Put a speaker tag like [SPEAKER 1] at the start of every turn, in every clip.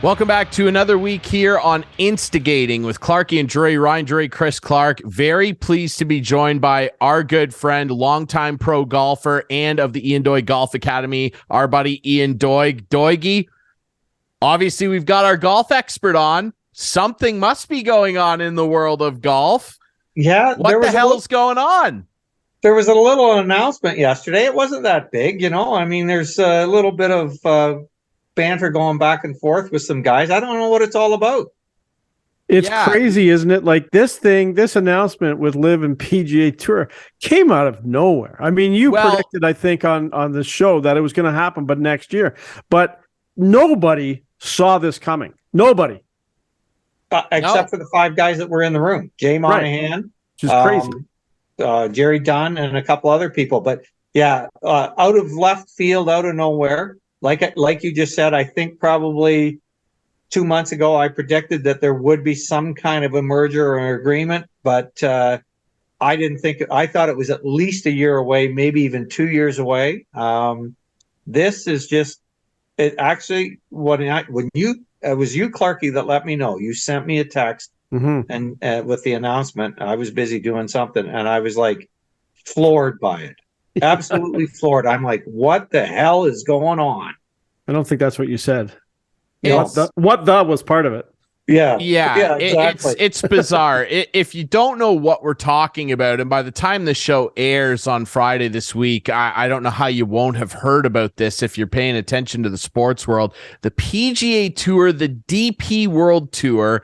[SPEAKER 1] Welcome back to another week here on Instigating with Clarkey and Drury, Ryan Drury, Chris Clark. Very pleased to be joined by our good friend, longtime pro golfer and of the Ian Doig Golf Academy, our buddy Ian Doig. Doigy, obviously we've got our golf expert on. Something must be going on in the world of golf.
[SPEAKER 2] Yeah.
[SPEAKER 1] What the hell is going on?
[SPEAKER 2] There was a little announcement yesterday. It wasn't that big, you know. I mean, there's a little bit of banter going back and forth with some guys. I don't know what it's all about.
[SPEAKER 3] It's crazy, isn't it? Like this announcement with LIV and PGA Tour came out of nowhere. I mean, you predicted, I think, on the show that it was going to happen, but next year. But nobody saw this coming. Nobody.
[SPEAKER 2] Except for the five guys that were in the room. Jay Monahan.
[SPEAKER 3] Which is crazy.
[SPEAKER 2] Jerry Dunn and a couple other people. But yeah, out of left field, out of nowhere. Like you just said, I think probably 2 months ago, I predicted that there would be some kind of a merger or an agreement, but I thought it was at least a year away, maybe even 2 years away. This is just, it actually, it was you, Clarkey, that let me know. You sent me a text and with the announcement. I was busy doing something and I was like floored by it. Absolutely floored. I'm like, what the hell is going on?
[SPEAKER 3] I don't think that's what you said.
[SPEAKER 1] What
[SPEAKER 3] was part of it.
[SPEAKER 1] Yeah,
[SPEAKER 2] exactly.
[SPEAKER 1] It's bizarre. If you don't know what we're talking about, and by the time the show airs on Friday this week, I don't know how you won't have heard about this if you're paying attention to the sports world. The PGA Tour, the DP World Tour,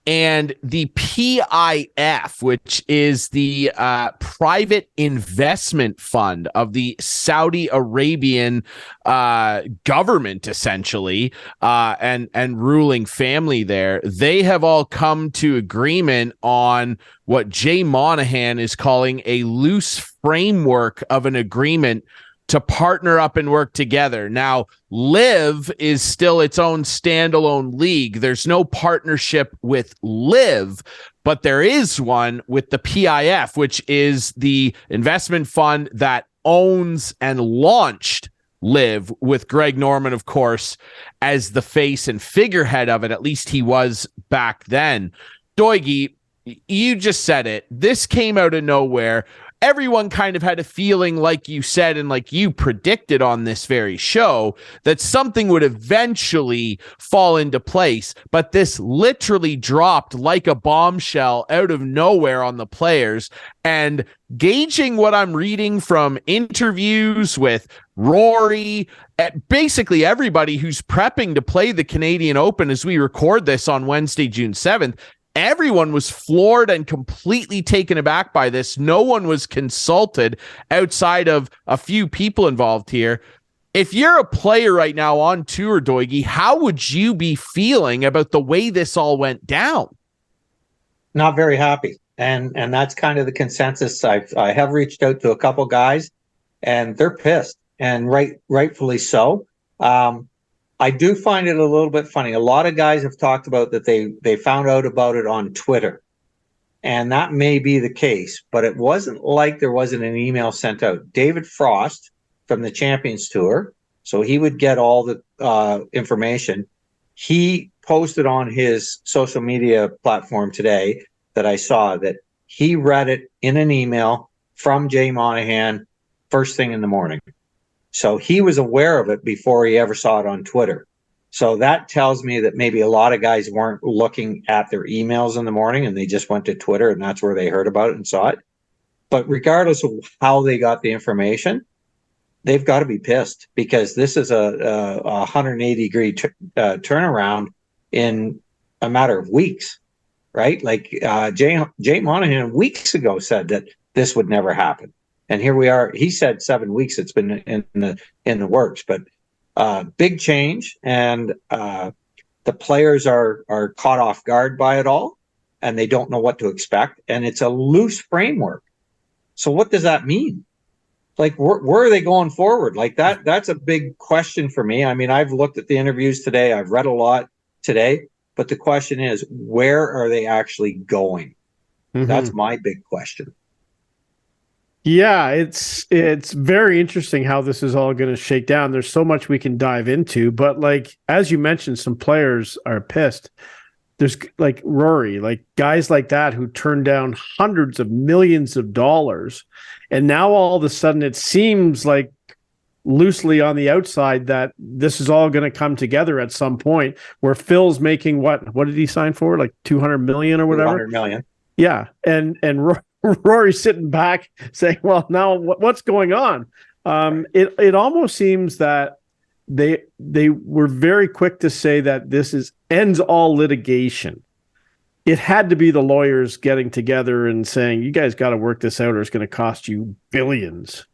[SPEAKER 1] and the PIF, which is the private investment fund of the Saudi Arabian government, essentially, and ruling family there, they have all come to agreement on what Jay Monahan is calling a loose framework of an agreement to partner up and work together. Now, LIV is still its own standalone league. There's no partnership with LIV, but there is one with the PIF, which is the investment fund that owns and launched LIV, with Greg Norman, of course, as the face and figurehead of it. At least he was back then. Doigy, you just said it. This came out of nowhere. Everyone kind of had a feeling, like you said, and like you predicted on this very show, that something would eventually fall into place. But this literally dropped like a bombshell out of nowhere on the players. And gauging what I'm reading from interviews with Rory, basically everybody who's prepping to play the Canadian Open as we record this on Wednesday, June 7th, everyone was floored and completely taken aback by this. No one was consulted outside of a few people involved here. If you're a player right now on tour, Doigy, how would you be feeling about the way this all went down?
[SPEAKER 2] Not very happy. And that's kind of the consensus. I have reached out to a couple guys and they're pissed, and rightfully so. I do find it a little bit funny. A lot of guys have talked about that they found out about it on Twitter, and that may be the case, but it wasn't like there wasn't an email sent out. David Frost from the Champions Tour, so he would get all the information. He posted on his social media platform today that I saw that he read it in an email from Jay Monahan first thing in the morning. So he was aware of it before he ever saw it on Twitter. So that tells me that maybe a lot of guys weren't looking at their emails in the morning and they just went to Twitter and that's where they heard about it and saw it. But regardless of how they got the information, they've got to be pissed, because this is a 180-degree turnaround in a matter of weeks, right? Like Jay Monahan weeks ago said that this would never happen. And here we are. He said 7 weeks it's been in the works, but big change, and the players are caught off guard by it all, and they don't know what to expect. And it's a loose framework. So what does that mean? Like, where are they going forward? Like that's a big question for me. I mean, I've looked at the interviews today. I've read a lot today, but the question is, where are they actually going? That's my big question.
[SPEAKER 3] Yeah, it's very interesting how this is all going to shake down. There's so much we can dive into, but like as you mentioned, some players are pissed. There's like Rory, like guys like that who turned down hundreds of millions of dollars, and now all of a sudden it seems like loosely on the outside that this is all going to come together at some point where Phil's making what did he sign for? Like 200 million or whatever?
[SPEAKER 2] 200 million.
[SPEAKER 3] Yeah. And Rory's sitting back saying, well, now what's going on? It almost seems that they were very quick to say that this ends all litigation. It had to be the lawyers getting together and saying, you guys got to work this out or it's going to cost you billions.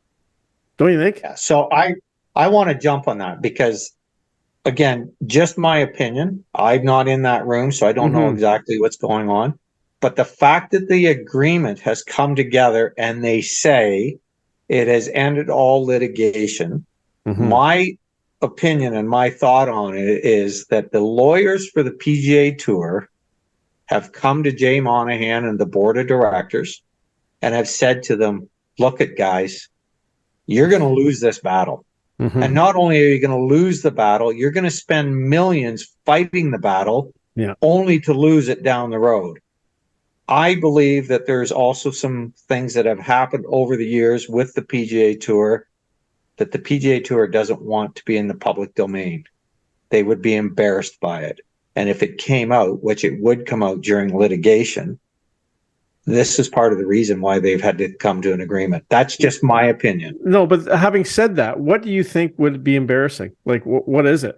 [SPEAKER 3] Don't you think?
[SPEAKER 2] Yeah, so I want to jump on that because, again, just my opinion. I'm not in that room, so I don't know exactly what's going on. But the fact that the agreement has come together and they say it has ended all litigation, my opinion and my thought on it is that the lawyers for the PGA Tour have come to Jay Monahan and the board of directors and have said to them, look at guys, you're going to lose this battle. And not only are you going to lose the battle, you're going to spend millions fighting the battle only to lose it down the road. I believe that there's also some things that have happened over the years with the PGA Tour that the PGA Tour doesn't want to be in the public domain. They would be embarrassed by it. And if it came out, which it would come out during litigation, this is part of the reason why they've had to come to an agreement. That's just my opinion.
[SPEAKER 3] No, but having said that, what do you think would be embarrassing? Like, what is it?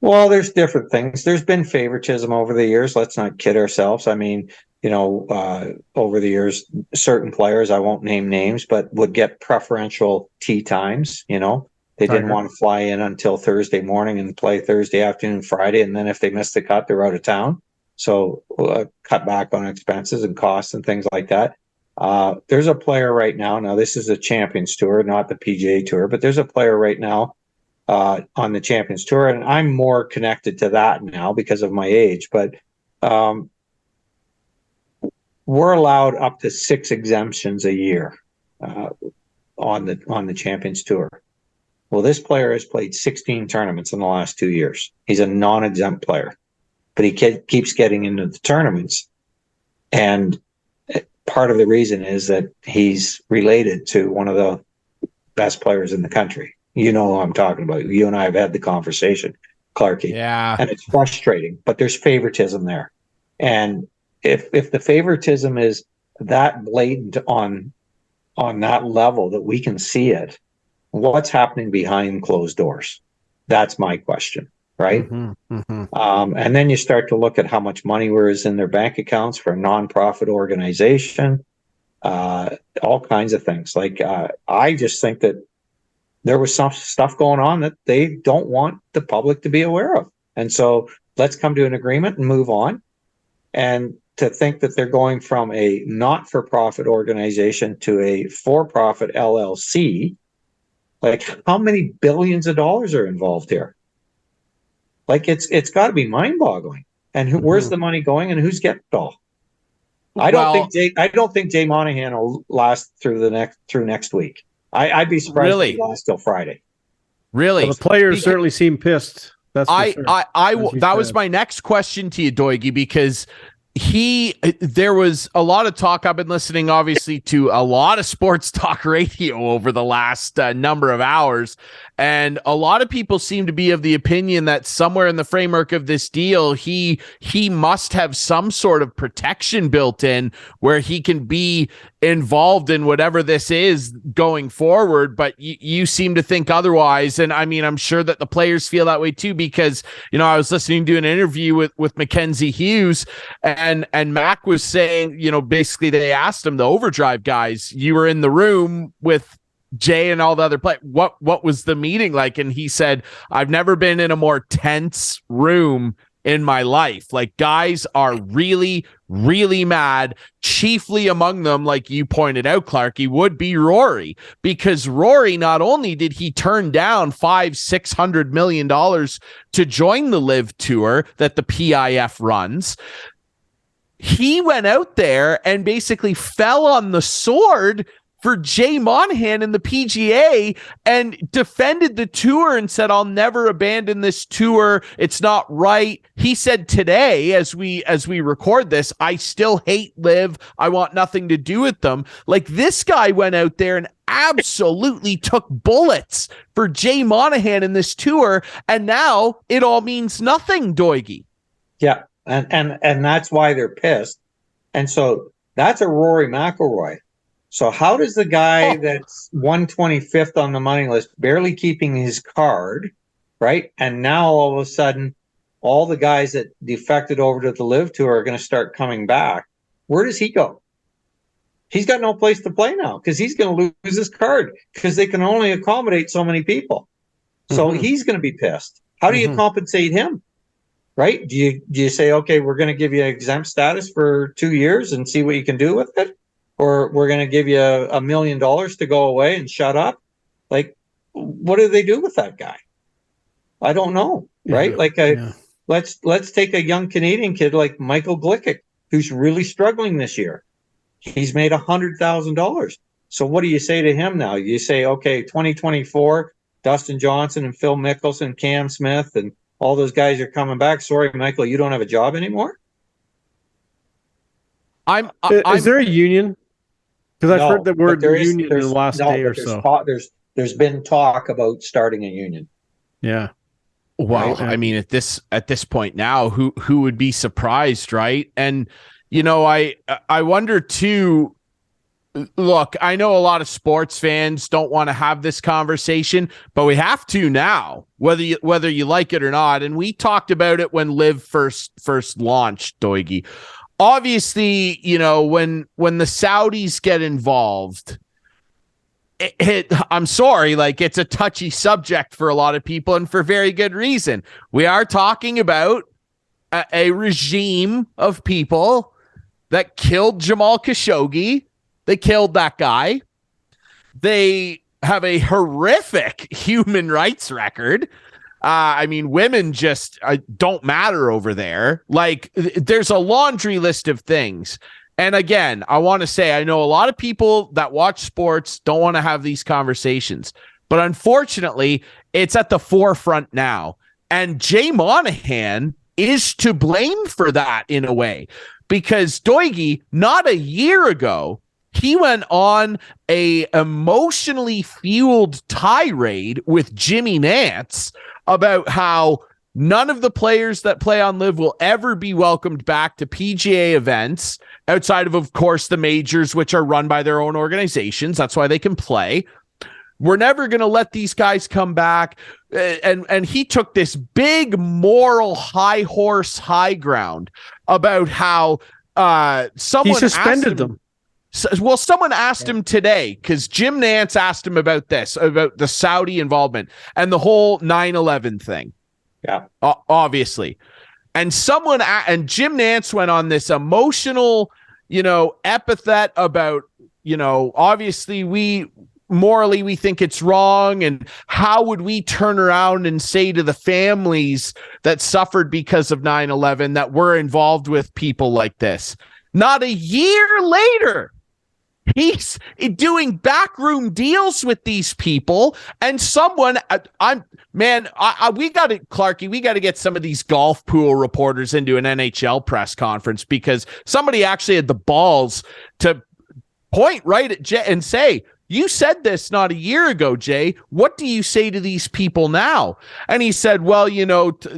[SPEAKER 2] Well, there's different things. There's been favoritism over the years. Let's not kid ourselves. I mean, over the years, certain players, I won't name names, but would get preferential tee times. They didn't want to fly in until Thursday morning and play Thursday afternoon, Friday. And then if they missed the cut, they're out of town. So cut back on expenses and costs and things like that. There's a player right now. Now, this is a Champions Tour, not the PGA Tour, but there's a player right now on the Champions Tour. And I'm more connected to that now because of my age. But we're allowed up to 6 exemptions a year on the Champions Tour. Well, this player has played 16 tournaments in the last 2 years. He's a non-exempt player, but he keeps getting into the tournaments. And part of the reason is that he's related to one of the best players in the country. You know who I'm talking about. You and I have had the conversation, Clarkey.
[SPEAKER 1] Yeah.
[SPEAKER 2] And it's frustrating, but there's favoritism there. And if the favoritism is that blatant on that level that we can see it, what's happening behind closed doors? That's my question, right? And then you start to look at how much money is in their bank accounts for a nonprofit organization, all kinds of things. Like I just think that there was some stuff going on that they don't want the public to be aware of. And so let's come to an agreement and move on. And to think that they're going from a not-for-profit organization to a for-profit LLC, like how many billions of dollars are involved here? Like it's got to be mind-boggling. And where's the money going, and who's getting it all? I don't think Jay Monahan will last through next week. I'd be surprised if he lasts till Friday.
[SPEAKER 1] Really,
[SPEAKER 3] well, the players certainly seem pissed. That's for sure.
[SPEAKER 1] That was my next question to you, Doigie, because there was a lot of talk. I've been listening, obviously, to a lot of sports talk radio over the last number of hours. And a lot of people seem to be of the opinion that somewhere in the framework of this deal, he must have some sort of protection built in where he can be involved in whatever this is going forward. But you seem to think otherwise. And I mean, I'm sure that the players feel that way too, because, I was listening to an interview with Mackenzie Hughes, and Mac was saying, basically they asked him, the Overdrive guys, you were in the room with Jay and all the other players. What was the meeting like? And he said, I've never been in a more tense room in my life. Like, guys are really, really mad. Chiefly among them, like you pointed out, Clarkey, would be Rory, because Rory, not only did he turn down $500-600 million to join the LIV Tour that the PIF runs, he went out there and basically fell on the sword for Jay Monahan in the PGA and defended the tour and said, I'll never abandon this tour. It's not right. He said today, as we record this, I still hate LIV. I want nothing to do with them. Like, this guy went out there and absolutely took bullets for Jay Monahan in this tour. And now it all means nothing, Doigie.
[SPEAKER 2] Yeah. And that's why they're pissed. And so that's a Rory McIlroy. So how does the guy that's 125th on the money list, barely keeping his card, right? And now all of a sudden, all the guys that defected over to the LIV Tour are going to start coming back. Where does he go? He's got no place to play now because he's going to lose his card because they can only accommodate so many people. So he's going to be pissed. How do you compensate him? Right? Do you say, okay, we're going to give you exempt status for 2 years and see what you can do with it? Or we're going to give you $1 million to go away and shut up? Like, what do they do with that guy? I don't know, right? Let's take a young Canadian kid like Michael Glick, who's really struggling this year. He's made $100,000. So what do you say to him now? You say, okay, 2024, Dustin Johnson and Phil Mickelson, Cam Smith, and all those guys are coming back. Sorry, Michael, you don't have a job anymore?
[SPEAKER 3] Is there a union? Because I've heard the word union in the last day or so.
[SPEAKER 2] There's been talk about starting a union.
[SPEAKER 3] Yeah.
[SPEAKER 1] Well, right? I mean, at this point now, who would be surprised, right? And I wonder too. Look, I know a lot of sports fans don't want to have this conversation, but we have to now, whether you like it or not. And we talked about it when LIV first launched, Doigie. Obviously, when the Saudis get involved, I'm sorry, like, it's a touchy subject for a lot of people, and for very good reason. We are talking about a regime of people that killed Jamal Khashoggi. They killed that guy. They have a horrific human rights record. I mean, women just don't matter over there. Like, there's a laundry list of things. And again, I want to say, I know a lot of people that watch sports don't want to have these conversations, but unfortunately, it's at the forefront now. And Jay Monahan is to blame for that in a way, because Doigie, not a year ago, he went on a emotionally fueled tirade with Jimmy Nantz about how none of the players that play on LIV will ever be welcomed back to PGA events outside of course, the majors, which are run by their own organizations. That's why they can play. We're never going to let these guys come back. And he took this big moral high ground about how someone
[SPEAKER 3] he suspended them.
[SPEAKER 1] Well, someone asked him today, because Jim Nantz asked him about this, about the Saudi involvement and the whole 9/11 thing.
[SPEAKER 2] Yeah,
[SPEAKER 1] obviously. And Jim Nantz went on this emotional, epithet about, obviously we think it's wrong. And how would we turn around and say to the families that suffered because of 9/11 that we're involved with people like this? Not a year later, he's doing backroom deals with these people, and someone, we got to, Clarkey, we got to get some of these golf pool reporters into an NHL press conference, because somebody actually had the balls to point right at Jay and say, you said this not a year ago, Jay. What do you say to these people now? And he said, well,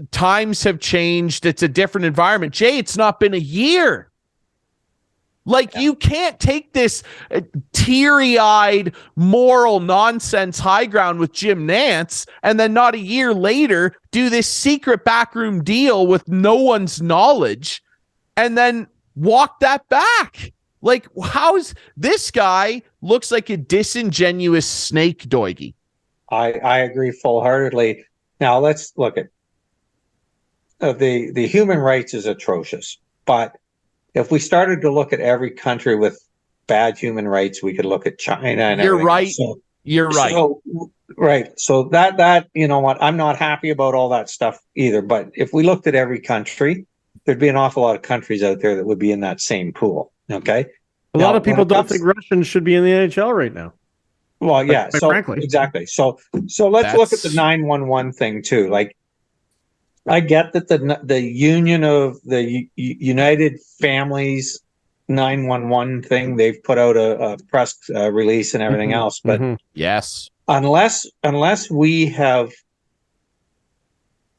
[SPEAKER 1] times have changed. It's a different environment. Jay, it's not been a year. Like, you can't take this teary-eyed moral nonsense high ground with Jim Nantz and then not a year later do this secret backroom deal with no one's knowledge and then walk that back. Like, how's this guy looks like a disingenuous snake, Doigie?
[SPEAKER 2] I agree full-heartedly. Now, let's look at the human rights is atrocious, but if we started to look at every country with bad human rights, we could look at China and
[SPEAKER 1] You're
[SPEAKER 2] everything.
[SPEAKER 1] right. You're right.
[SPEAKER 2] Right. So that, I'm not happy about all that stuff either. But if we looked at every country, there'd be an awful lot of countries out there that would be in that same pool. Okay.
[SPEAKER 3] A lot of people don't think Russians should be in the NHL right now.
[SPEAKER 2] Well, yeah. So
[SPEAKER 3] frankly,
[SPEAKER 2] exactly. So let's look at the 911 thing too. Like, I get that the union of the United Families 911 thing, they've put out a press release and everything else, but
[SPEAKER 1] yes,
[SPEAKER 2] unless we have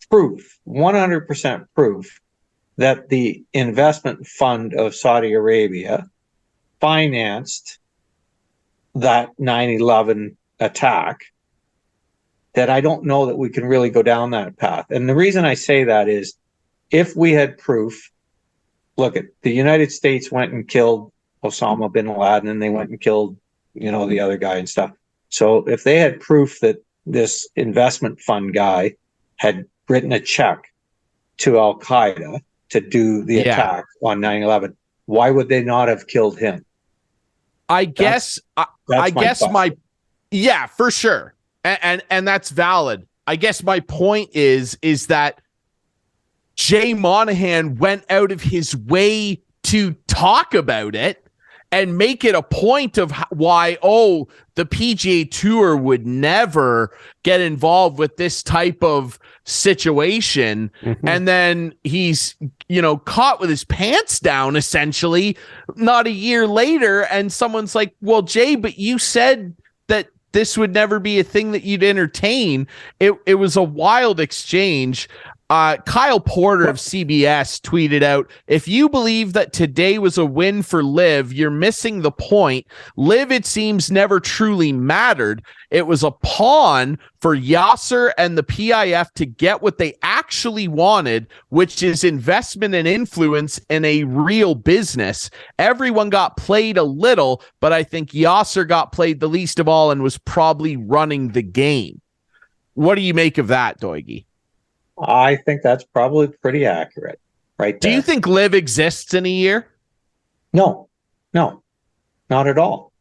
[SPEAKER 2] proof, 100% proof that the investment fund of Saudi Arabia financed that 9/11 attack, that I don't know that we can really go down that path. And the reason I say that is, if we had proof, look, at the United States went and killed Osama bin Laden, and they went and killed, the other guy and stuff. So if they had proof that this investment fund guy had written a check to Al Qaeda to do the attack on 9/11, why would they not have killed him?
[SPEAKER 1] I guess for sure. And that's valid. I guess my point is that Jay Monahan went out of his way to talk about it and make it a point of why, the PGA Tour would never get involved with this type of situation. And then he's, caught with his pants down, essentially, not a year later. And someone's like, well, Jay, but you said that this would never be a thing that you'd entertain. It was a wild exchange. Kyle Porter of CBS tweeted out, if you believe that today was a win for LIV, you're missing the point. LIV, it seems, never truly mattered. It was a pawn for Yasser and the PIF to get what they actually wanted, which is investment and influence in a real business. Everyone got played a little, but I think Yasser got played the least of all and was probably running the game. What do you make of that, Doigie?
[SPEAKER 2] I think that's probably pretty accurate, right there.
[SPEAKER 1] Do you think LIV exists in a year?
[SPEAKER 2] No, not at all.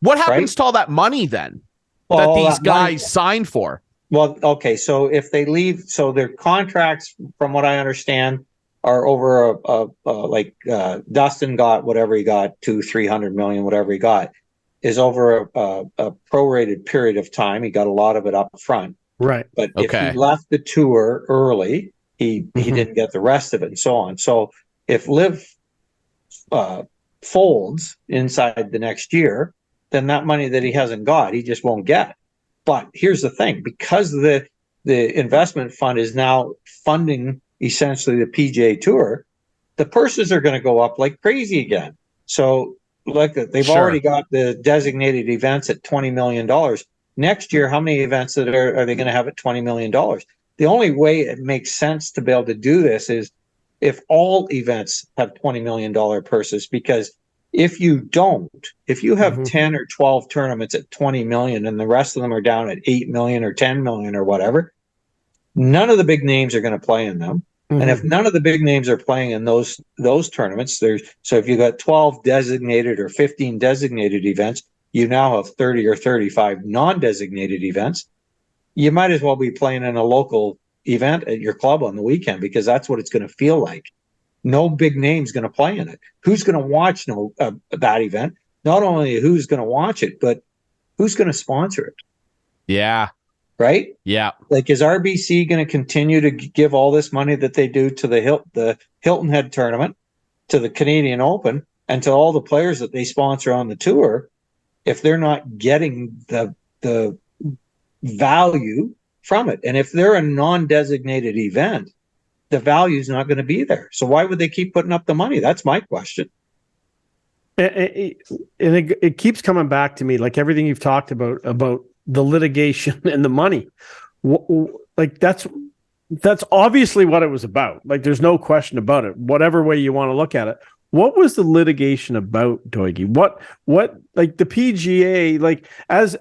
[SPEAKER 1] What happens to all that money then that these guys signed for?
[SPEAKER 2] Well, okay, so if they leave, so their contracts, from what I understand, are over Dustin got whatever he got, 200-300 million, whatever he got, is over a prorated period of time. He got a lot of it up front.
[SPEAKER 3] Right.
[SPEAKER 2] But if he left the tour early, he didn't get the rest of it, and so on. So if LIV folds inside the next year, then that money that he hasn't got, he just won't get. But here's the thing, because the investment fund is now funding essentially the PGA Tour, the purses are going to go up like crazy again. So they've already got the designated events at $20 million. Next year, how many events are they going to have at $20 million? The only way it makes sense to be able to do this is if all events have $20 million purses, because if you have 10 or 12 tournaments at 20 million and the rest of them are down at 8 million or 10 million or whatever, none of the big names are going to play in them. And if none of the big names are playing in those tournaments, so if you got 12 designated or 15 designated events, you now have 30 or 35 non-designated events. You might as well be playing in a local event at your club on the weekend, because that's what it's going to feel like. No big name's going to play in it. Who's going to watch that event? Not only who's going to watch it, but who's going to sponsor it?
[SPEAKER 1] Yeah.
[SPEAKER 2] Right?
[SPEAKER 1] Yeah.
[SPEAKER 2] Like, is RBC going to continue to give all this money that they do to the Hilton Head tournament, to the Canadian Open, and to all the players that they sponsor on the tour, if they're not getting the value from it? And if they're a non-designated event, the value is not going to be there. So why would they keep putting up the money? That's my question.
[SPEAKER 3] And it keeps coming back to me, like everything you've talked about the litigation and the money. Like that's obviously what it was about. Like, there's no question about it, whatever way you want to look at it. What was the litigation about, Doigie? What like the PGA, like as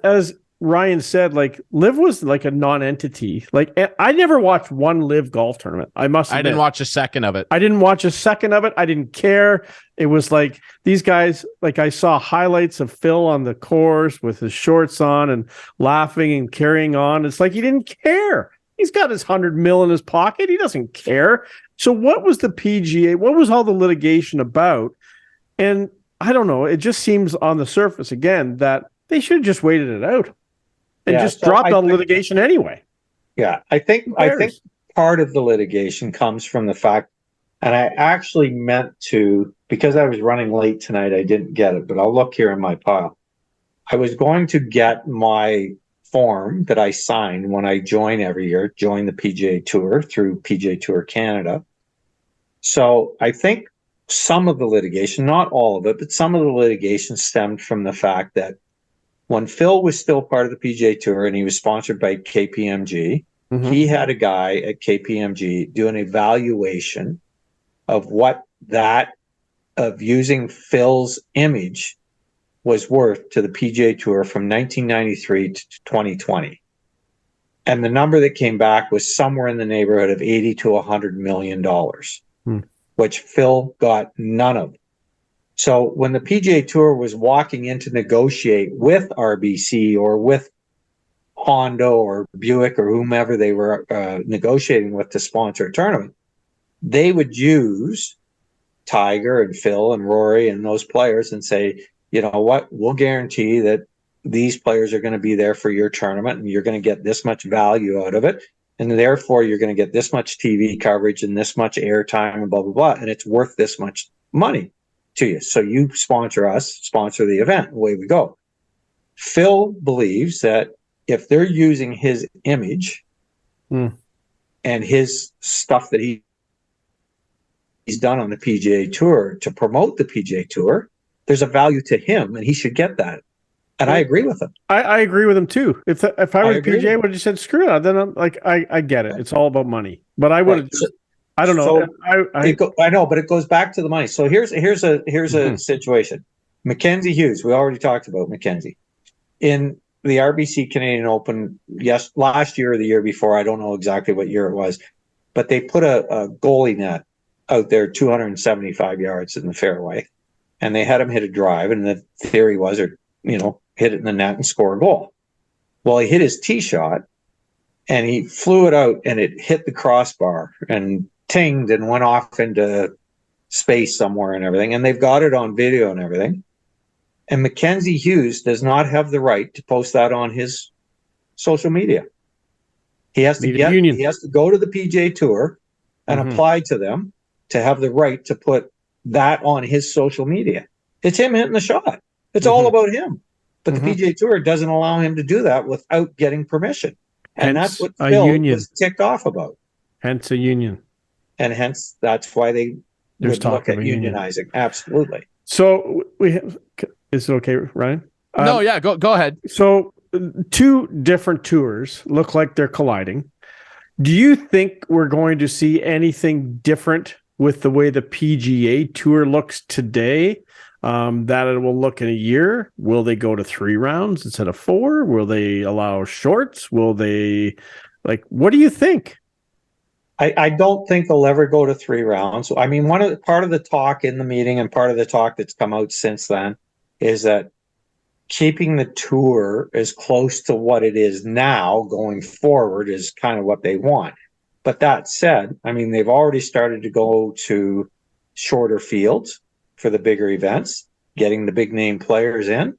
[SPEAKER 3] Ryan said, like LIV was like a non-entity. Like, I never watched one LIV golf tournament. I didn't
[SPEAKER 1] watch a second of it.
[SPEAKER 3] I didn't watch a second of it. I didn't care. It was like these guys, like I saw highlights of Phil on the course with his shorts on and laughing and carrying on. It's like he didn't care. He's got his $100 million in his pocket. He doesn't care. So what was the PGA? What was all the litigation about? And I don't know. It just seems on the surface again that they should have just waited it out and just dropped all litigation anyway.
[SPEAKER 2] Yeah, I think part of the litigation comes from the fact, and I actually meant to, because I was running late tonight, I didn't get it, but I'll look here in my pile. I was going to get my form that I sign when I join every year, join the PGA Tour through PGA Tour Canada. So I think some of the litigation, not all of it, but some of the litigation stemmed from the fact that when Phil was still part of the PGA Tour and he was sponsored by KPMG, he had a guy at KPMG do an evaluation of what of using Phil's image was worth to the PGA Tour from 1993 to 2020. And the number that came back was somewhere in the neighborhood of $80 to $100 million, which Phil got none of. So when the PGA Tour was walking in to negotiate with RBC or with Honda or Buick or whomever they were negotiating with to sponsor a tournament, they would use Tiger and Phil and Rory and those players and say, you know what, we'll guarantee that these players are going to be there for your tournament and you're going to get this much value out of it. And therefore, you're going to get this much TV coverage and this much airtime and blah, blah, blah. And it's worth this much money to you. So you sponsor us, sponsor the event. Away we go. Phil believes that if they're using his image and his stuff that he's done on the PGA Tour to promote the PGA Tour, there's a value to him and he should get that. And I agree with him.
[SPEAKER 3] I agree with him too. If I was PGA, I would have just said, screw it. Then I'm like, I get it. It's all about money. But I would have I don't know.
[SPEAKER 2] So I know, but it goes back to the money. So here's a situation. Mackenzie Hughes, we already talked about Mackenzie. In the RBC Canadian Open, yes, last year or the year before, I don't know exactly what year it was, but they put a goalie net out there 275 yards in the fairway, and they had him hit a drive, and the theory was, hit it in the net and score a goal. Well, he hit his tee shot, and he flew it out, and it hit the crossbar and tinged and went off into space somewhere and everything, and they've got it on video and everything. And Mackenzie Hughes does not have the right to post that on his social media. He has to go to the PGA Tour and apply to them to have the right to put that on his social media. It's him hitting the shot. It's all about him. But the PGA Tour doesn't allow him to do that without getting permission. And that's what Phil was ticked off about.
[SPEAKER 3] Hence a union.
[SPEAKER 2] And hence that's why they would look at unionizing. Absolutely.
[SPEAKER 3] So is it okay, Ryan?
[SPEAKER 1] No, yeah, go ahead.
[SPEAKER 3] So two different tours look like they're colliding. Do you think we're going to see anything different with the way the PGA Tour looks today that it will look in a year? Will they go to 3 rounds instead of 4? Will they allow shorts? Will they, what do you think?
[SPEAKER 2] I don't think they'll ever go to 3 rounds. I mean, part of the talk in the meeting and part of the talk that's come out since then is that keeping the tour as close to what it is now going forward is kind of what they want. But that said, I mean, they've already started to go to shorter fields for the bigger events, getting the big name players in,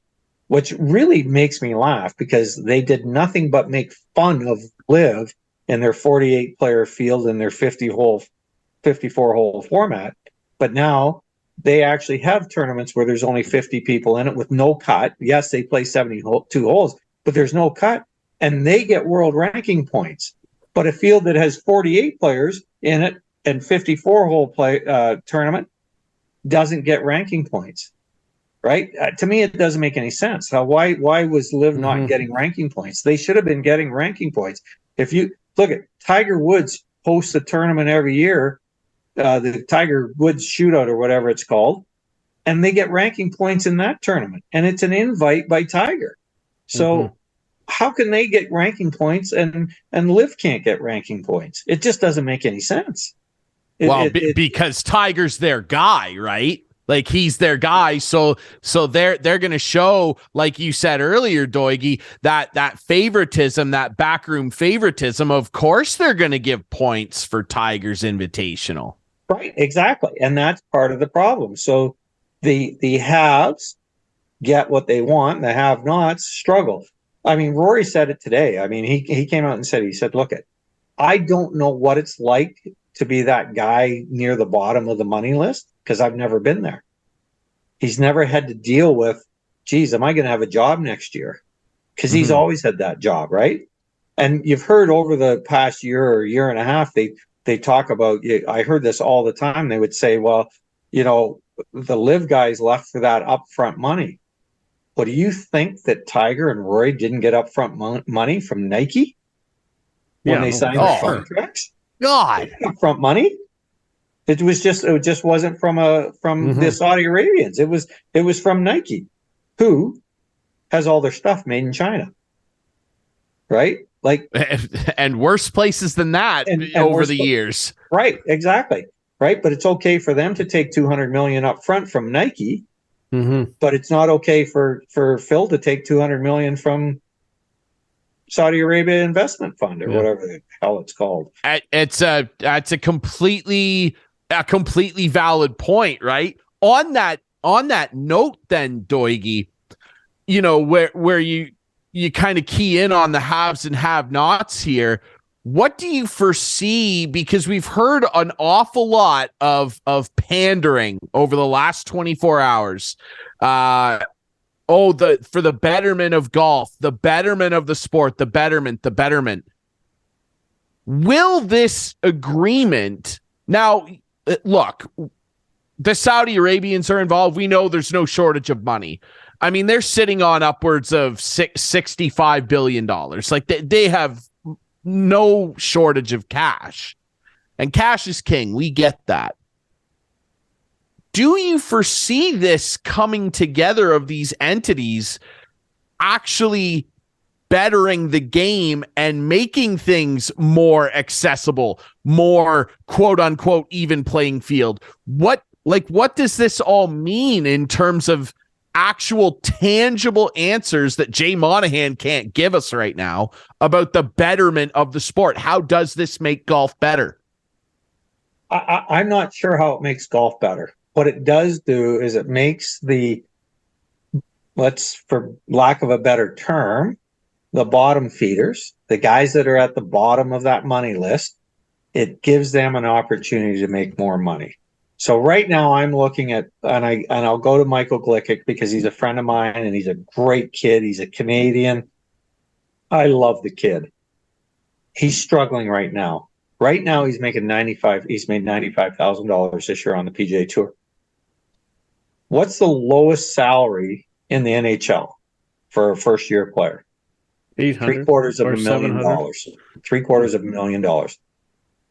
[SPEAKER 2] which really makes me laugh because they did nothing but make fun of LIV in their 48 player field and their 54 hole format. But now they actually have tournaments where there's only 50 people in it with no cut. Yes, they play 72 holes, but there's no cut and they get world ranking points. But a field that has 48 players in it and 54 hole tournament doesn't get ranking points, right? To me, it doesn't make any sense. Why was LIV not getting ranking points? They should have been getting ranking points. If you look at Tiger Woods hosts a tournament every year, the Tiger Woods Shootout or whatever it's called, and they get ranking points in that tournament, and it's an invite by Tiger. So how can they get ranking points and LIV can't get ranking points? It just doesn't make any sense.
[SPEAKER 1] Because Tiger's their guy, right? Like he's their guy, so they're going to show, like you said earlier, Doigie, that favoritism, that backroom favoritism. Of course, they're going to give points for Tiger's Invitational.
[SPEAKER 2] Right, exactly, and that's part of the problem. So the haves get what they want, and the have-nots struggle. I mean, Rory said it today. I mean, he came out and said, look, I don't know what it's like to be that guy near the bottom of the money list because I've never been there. He's never had to deal with, geez, am I going to have a job next year? Because he's always had that job, right? And you've heard over the past year or year and a half, they talk about, I heard this all the time. They would say, well, the LIV guys left for that upfront money. What do you think that Tiger and Rory didn't get upfront money from Nike when they signed their contracts?
[SPEAKER 1] God,
[SPEAKER 2] upfront money. It just wasn't from the Saudi Arabians. It was from Nike, who has all their stuff made in China, right? Like,
[SPEAKER 1] and worse places than that over the years,
[SPEAKER 2] right? Exactly, right. But it's okay for them to take $200 million up front from Nike, but it's not okay for Phil to take $200 million from Saudi Arabia Investment Fund or whatever the hell it's called.
[SPEAKER 1] It's a completely valid point, right? On that note, then, Doigie, where you kind of key in on the haves and have-nots here. What do you foresee? Because we've heard an awful lot of pandering over the last 24 hours. For the betterment of golf, the betterment of the sport, the betterment. Will this agreement now? Look, the Saudi Arabians are involved. We know there's no shortage of money. I mean, they're sitting on upwards of $65 billion. Like they have no shortage of cash, and cash is king. We get that. Do you foresee this coming together of these entities actually bettering the game and making things more accessible, more quote unquote even playing field? What does this all mean in terms of actual tangible answers that Jay Monahan can't give us right now about the betterment of the sport? How does this make golf better?
[SPEAKER 2] I'm not sure how it makes golf better. What it does do is it makes for lack of a better term, the bottom feeders, the guys that are at the bottom of that money list, it gives them an opportunity to make more money. So right now I'm looking at, and I'll go to Michael Glick because he's a friend of mine and he's a great kid. He's a Canadian. I love the kid. He's struggling right now. Right now he's making he's made $95,000 this year on the PGA Tour. What's the lowest salary in the NHL for a first-year player? $750,000. $750,000,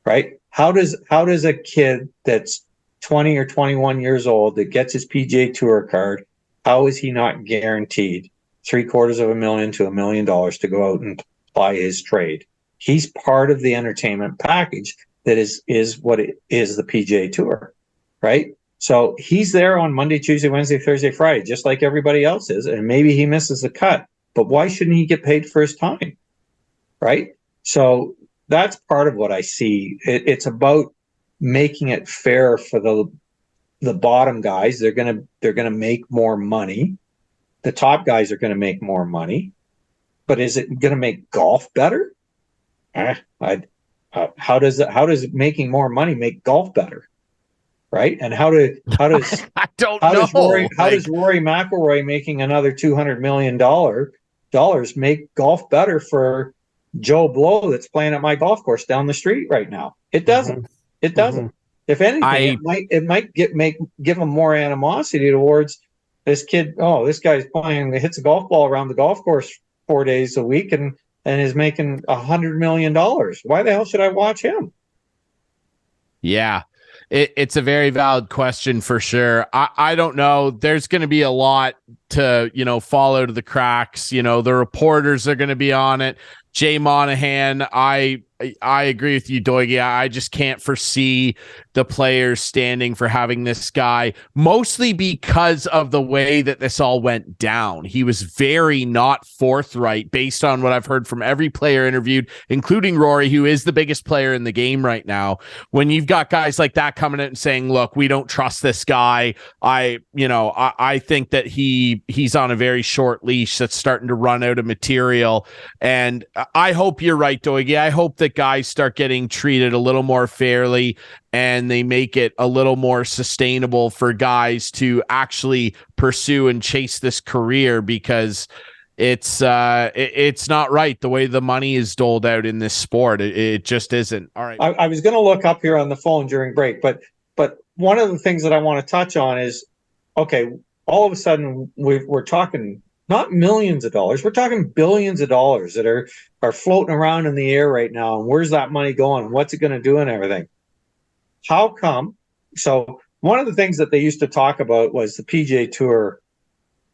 [SPEAKER 2] right? How does a kid that's 20 or 21 years old that gets his PGA Tour card, how is he not guaranteed $750,000 to $1 million to go out and apply his trade? He's part of the entertainment package that is what it is, the PGA Tour, right? So he's there on Monday, Tuesday, Wednesday, Thursday, Friday, just like everybody else is, and maybe he misses the cut. But why shouldn't he get paid for his time, right? So that's part of what I see. It's about making it fair for the bottom guys. They're gonna make more money. The top guys are gonna make more money. But is it gonna make golf better? How does making more money make golf better? Right? And how does
[SPEAKER 1] I don't know.
[SPEAKER 2] How does Rory McIlroy making another $200 million make golf better for Joe Blow that's playing at my golf course down the street right now? It doesn't. It doesn't. If anything, it might give him more animosity towards this kid. Oh, this guy's hits a golf ball around the golf course 4 days a week and is making $100 million. Why the hell should I watch him? Yeah.
[SPEAKER 1] It's a very valid question for sure. I don't know. There's going to be a lot to, fall out of the cracks. The reporters are going to be on it. Jay Monahan, I I agree with you, Doigie. I just can't foresee the players standing for having this guy, mostly because of the way that this all went down. He was very not forthright based on what I've heard from every player interviewed, including Rory, who is the biggest player in the game right now. When you've got guys like that coming out and saying, look, we don't trust this guy. I think that he's on a very short leash that's starting to run out of material. And I hope you're right, Doigie. I hope that guys start getting treated a little more fairly and they make it a little more sustainable for guys to actually pursue and chase this career, because it's not right the way the money is doled out in this sport. It just isn't. All right.
[SPEAKER 2] I was going to look up here on the phone during break, but one of the things that I want to touch on is, okay, all of a sudden we're talking not millions of dollars, we're talking billions of dollars that are floating around in the air right now. And where's that money going? What's it going to do and everything? How come? So one of the things that they used to talk about was the PGA Tour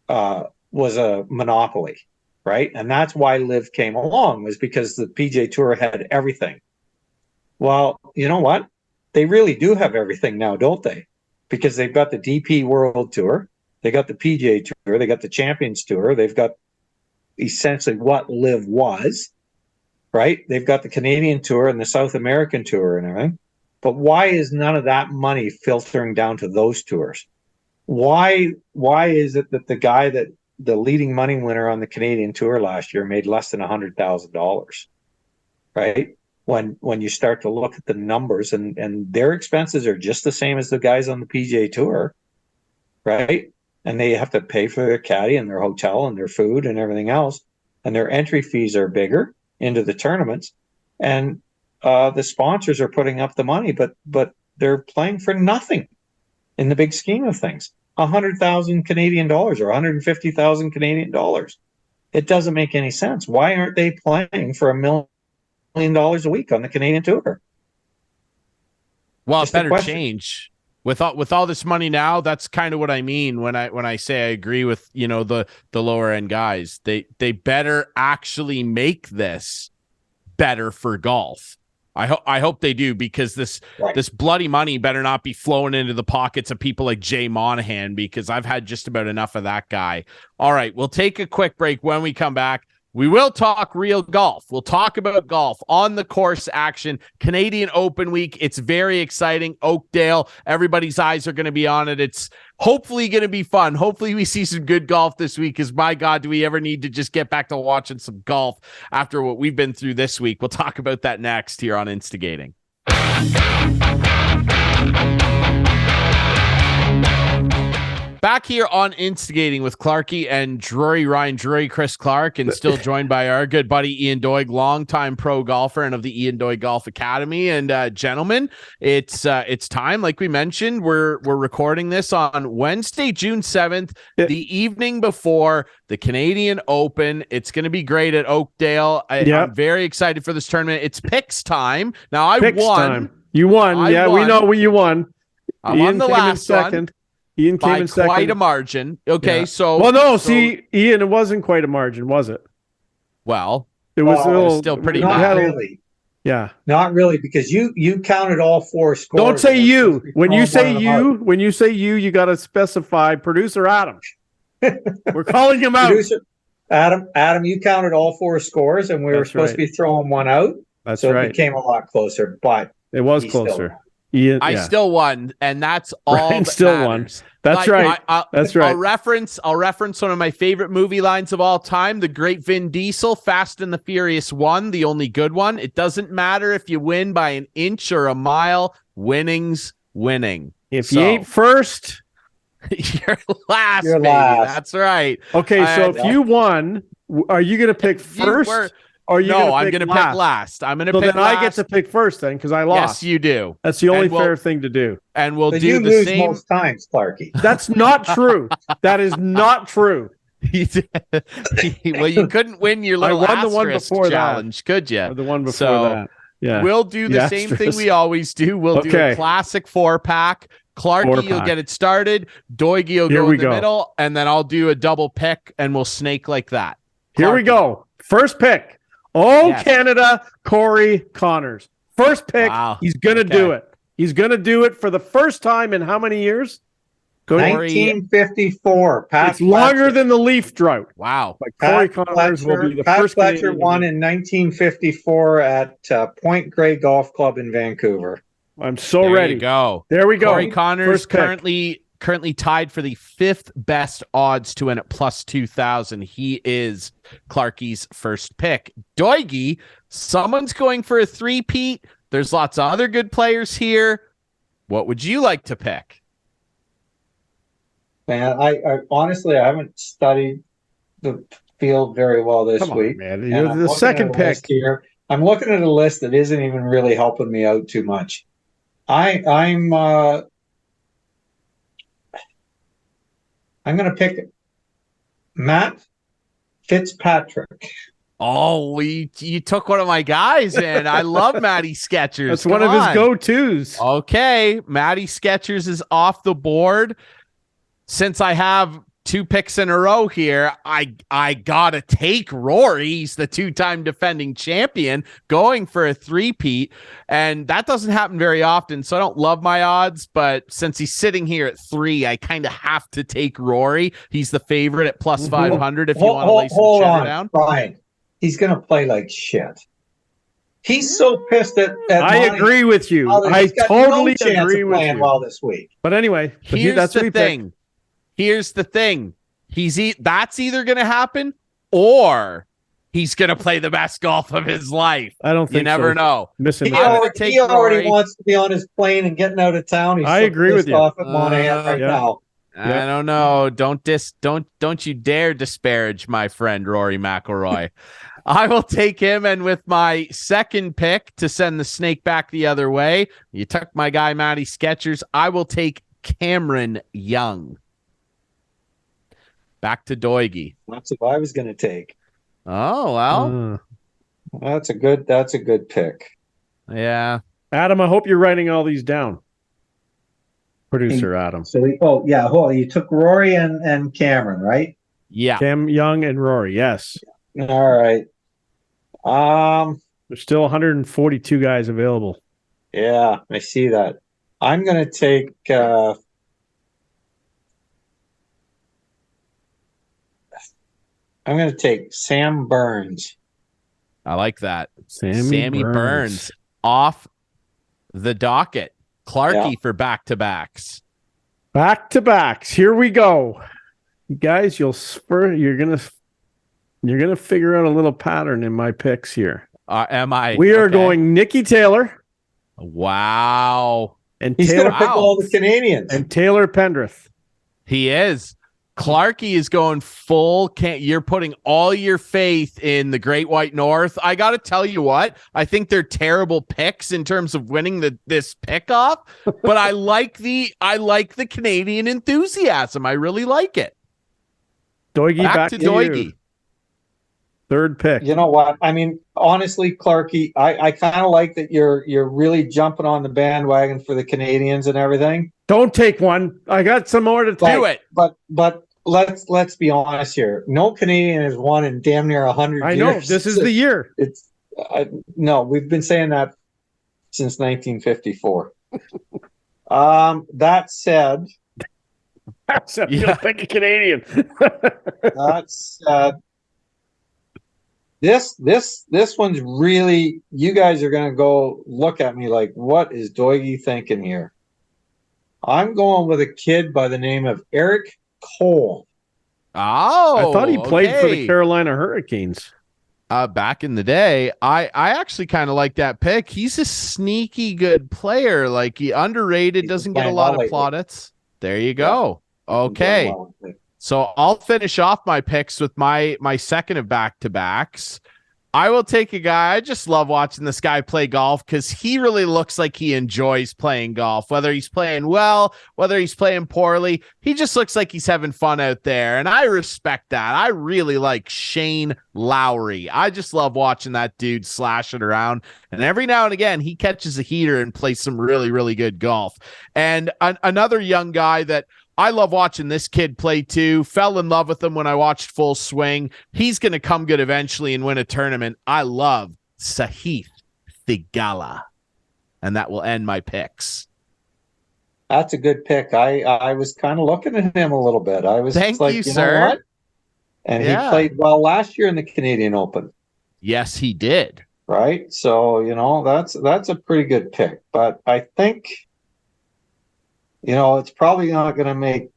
[SPEAKER 2] was a monopoly, right? And that's why LIV came along, was because the PGA Tour had everything. Well, you know what? They really do have everything now, don't they? Because they've got the DP World Tour, they got the PGA Tour, they got the Champions Tour, they've got essentially what LIV was, right? They've got the Canadian Tour and the South American Tour and everything. But why is none of that money filtering down to those tours? Why is it that the leading money winner on the Canadian Tour last year made less than $100,000, right? When you start to look at the numbers, and their expenses are just the same as the guys on the PGA Tour, right? And they have to pay for their caddy and their hotel and their food and everything else. And their entry fees are bigger into the tournaments. And the sponsors are putting up the money, but they're playing for nothing in the big scheme of things. 100,000 Canadian dollars or 150,000 Canadian dollars. It doesn't make any sense. Why aren't they playing for $1 million a week on the Canadian Tour?
[SPEAKER 1] Well, just it better change. With all this money now, that's kind of what I mean when I say I agree with, the lower end guys. They better actually make this better for golf. I hope they do, because this bloody money better not be flowing into the pockets of people like Jay Monahan, because I've had just about enough of that guy. All right, we'll take a quick break. When we come back, we will talk real golf. We'll talk about golf, on the course action, Canadian Open week. It's very exciting. Oakdale, everybody's eyes are going to be on it. It's hopefully going to be fun. Hopefully we see some good golf this week, because my God, do we ever need to just get back to watching some golf after what we've been through this week. We'll talk about that next here on Instigating. Back here on Instigating with Clarkey and Ryan Drury, Chris Clark, and still joined by our good buddy Ian Doig, longtime pro golfer and of the Ian Doig Golf Academy. And gentlemen, it's time. Like we mentioned, we're recording this on Wednesday, June 7th, the evening before the Canadian Open. It's going to be great at Oakdale. I'm very excited for this tournament. It's picks time. Now I won.
[SPEAKER 3] You won. We know you won.
[SPEAKER 1] I'm on the last second.
[SPEAKER 3] Ian came in second.
[SPEAKER 1] Quite a margin. Okay,
[SPEAKER 3] yeah.
[SPEAKER 1] so...
[SPEAKER 3] Well, no, see, Ian, it wasn't quite a margin, was it?
[SPEAKER 1] Well,
[SPEAKER 3] it was
[SPEAKER 1] still pretty
[SPEAKER 2] not
[SPEAKER 1] bad.
[SPEAKER 2] Really.
[SPEAKER 3] Yeah.
[SPEAKER 2] Not really, because you counted all four scores.
[SPEAKER 3] Don't say you. When you say you, you got to specify producer Adam. We're calling him out.
[SPEAKER 2] Producer Adam, you counted all four scores, and we were supposed to be throwing one out.
[SPEAKER 3] That's right.
[SPEAKER 2] It became a lot closer, but...
[SPEAKER 3] It was closer.
[SPEAKER 1] I still won, and that's all.
[SPEAKER 3] Ryan
[SPEAKER 1] that
[SPEAKER 3] still
[SPEAKER 1] matters.
[SPEAKER 3] won. That's right. That's right.
[SPEAKER 1] I'll reference one of my favorite movie lines of all time, the great Vin Diesel, Fast and the Furious 1, the only good one. It doesn't matter if you win by an inch or a mile. Winning's winning.
[SPEAKER 3] If you ain't first,
[SPEAKER 1] you're last.
[SPEAKER 2] You're
[SPEAKER 1] baby.
[SPEAKER 2] last.
[SPEAKER 1] That's right.
[SPEAKER 3] Okay, so if you won, are you going to pick first? I'm
[SPEAKER 1] going to pick last. I'm going to pick
[SPEAKER 3] then
[SPEAKER 1] last.
[SPEAKER 3] I get to pick first then, because I lost.
[SPEAKER 1] Yes, you do.
[SPEAKER 3] That's the only fair thing to do.
[SPEAKER 1] And we'll
[SPEAKER 2] but
[SPEAKER 1] do
[SPEAKER 2] you
[SPEAKER 1] the
[SPEAKER 2] lose
[SPEAKER 1] same
[SPEAKER 2] most times, Clarkey.
[SPEAKER 3] That's not true. That is not true.
[SPEAKER 1] Well, you couldn't win your little
[SPEAKER 3] I won the one before
[SPEAKER 1] challenge, could you?
[SPEAKER 3] Or the one before that. Yeah.
[SPEAKER 1] We'll do the same thing we always do. We'll do a classic 4-pack. Clarkey, you'll get it started. Doigie will go in the middle, and then I'll do a double pick, and we'll snake like that.
[SPEAKER 3] Here we go. First pick. Canada, Corey Connors. First pick. Wow. He's going to do it. He's going to do it for the first time in how many years?
[SPEAKER 2] 1954.
[SPEAKER 3] It's longer than the Leaf drought.
[SPEAKER 1] Wow.
[SPEAKER 3] But Corey Connors will be the
[SPEAKER 2] Pat
[SPEAKER 3] first
[SPEAKER 2] Fletcher
[SPEAKER 3] Canadian
[SPEAKER 2] won in 1954 at Point Grey Golf Club in Vancouver.
[SPEAKER 3] I'm so ready.
[SPEAKER 1] There we go. Corey
[SPEAKER 3] First
[SPEAKER 1] Connors currently tied for the 5th best odds to win at plus 2,000. He is Clarkey's first pick. Doigie, someone's going for a three-peat. There's lots of other good players here. What would you like to pick?
[SPEAKER 2] Man, I honestly, I haven't studied the field very well this week.
[SPEAKER 3] Man. You're the second pick
[SPEAKER 2] here. I'm looking at a list that isn't even really helping me out too much. I'm going to pick Matt Fitzpatrick.
[SPEAKER 1] Oh, you took one of my guys, and I love Matty Skechers.
[SPEAKER 3] That's one of his go-tos.
[SPEAKER 1] Okay, Matty Skechers is off the board. Since I have 2 picks in a row here, I gotta take Rory. He's the 2-time defending champion, going for a three-peat, and that doesn't happen very often, so I don't love my odds, but since he's sitting here at 3, I kind of have to take Rory. He's the favorite at plus 500 if you want to lay some cheddar down.
[SPEAKER 2] Brian, he's gonna play like shit. He's so pissed at
[SPEAKER 3] I agree with you. I totally agree with you.
[SPEAKER 2] Well this week.
[SPEAKER 3] But anyway,
[SPEAKER 1] that's the thing. Here's the thing. That's either going to happen or he's going to play the best golf of his life.
[SPEAKER 3] I don't think
[SPEAKER 1] you never know.
[SPEAKER 2] He already wants to be on his plane and getting out of town.
[SPEAKER 3] I agree with you.
[SPEAKER 2] Off at Monahan now.
[SPEAKER 1] I don't know. Don't you dare disparage my friend Rory McIlroy. I will take him, and with my second pick to send the snake back the other way, you took my guy Matty Skechers. I will take Cameron Young. Back to Doigie.
[SPEAKER 2] That's what I was going to take.
[SPEAKER 1] Oh, well.
[SPEAKER 2] That's a good pick.
[SPEAKER 1] Yeah.
[SPEAKER 3] Adam, I hope you're writing all these down. Producer Adam.
[SPEAKER 2] So you took Rory and Cameron, right?
[SPEAKER 1] Yeah.
[SPEAKER 3] Cam Young and Rory, yes.
[SPEAKER 2] All right.
[SPEAKER 3] There's still 142 guys available.
[SPEAKER 2] Yeah, I see that. I'm going to take Sam Burns.
[SPEAKER 1] I like that. Sammy Burns off the docket. Clarkey for back-to-backs.
[SPEAKER 3] Back-to-backs. Here we go. You guys, you're gonna figure out a little pattern in my picks here.
[SPEAKER 1] Am I?
[SPEAKER 3] We are going Nikki Taylor.
[SPEAKER 1] Wow.
[SPEAKER 2] And he's going to pick all the Canadians.
[SPEAKER 3] And Taylor Pendrith.
[SPEAKER 1] He is. Clarkey is going full. You're putting all your faith in the Great White North. I got to tell you what, I think they're terrible picks in terms of winning this pickoff, but I like the Canadian enthusiasm. I really like it.
[SPEAKER 3] Doigie, back to Doigie.
[SPEAKER 2] You.
[SPEAKER 3] Third pick.
[SPEAKER 2] You know what? I mean, honestly, Clarkey, I kind of like that you're really jumping on the bandwagon for the Canadians and everything.
[SPEAKER 3] Don't take one. I got some more to
[SPEAKER 1] do it.
[SPEAKER 2] But let's be honest here. No Canadian has won in damn near 100 years.
[SPEAKER 3] I know. This is the year.
[SPEAKER 2] No, we've been saying that since 1954. That said,
[SPEAKER 3] you'll pick a Canadian.
[SPEAKER 2] That said, this one's really, you guys are going to go look at me like, what is Doigie thinking here? I'm going with a kid by the name of Eric Cole.
[SPEAKER 1] Oh,
[SPEAKER 3] I thought he played for the Carolina Hurricanes.
[SPEAKER 1] Back in the day. I actually kind of like that pick. He's a sneaky good player. Like, he underrated, doesn't get a lot of plaudits. There you go. Yeah. Okay. So I'll finish off my picks with my second of back-to-backs. I will take a guy. I just love watching this guy play golf because he really looks like he enjoys playing golf, whether he's playing well, whether he's playing poorly. He just looks like he's having fun out there, and I respect that. I really like Shane Lowry. I just love watching that dude slash it around, and every now and again, he catches a heater and plays some really, really good golf. And another young guy that I love watching this kid play too. Fell in love with him when I watched Full Swing. He's going to come good eventually and win a tournament. I love Sahith Theegala. And that will end my picks.
[SPEAKER 2] That's a good pick. I was kind of looking at him a little bit. I was
[SPEAKER 1] Thank
[SPEAKER 2] like,
[SPEAKER 1] you,
[SPEAKER 2] you
[SPEAKER 1] sir.
[SPEAKER 2] know what? And he played well last year in the Canadian Open.
[SPEAKER 1] Yes, he did.
[SPEAKER 2] Right. So, that's a pretty good pick. But I think, it's probably not going to make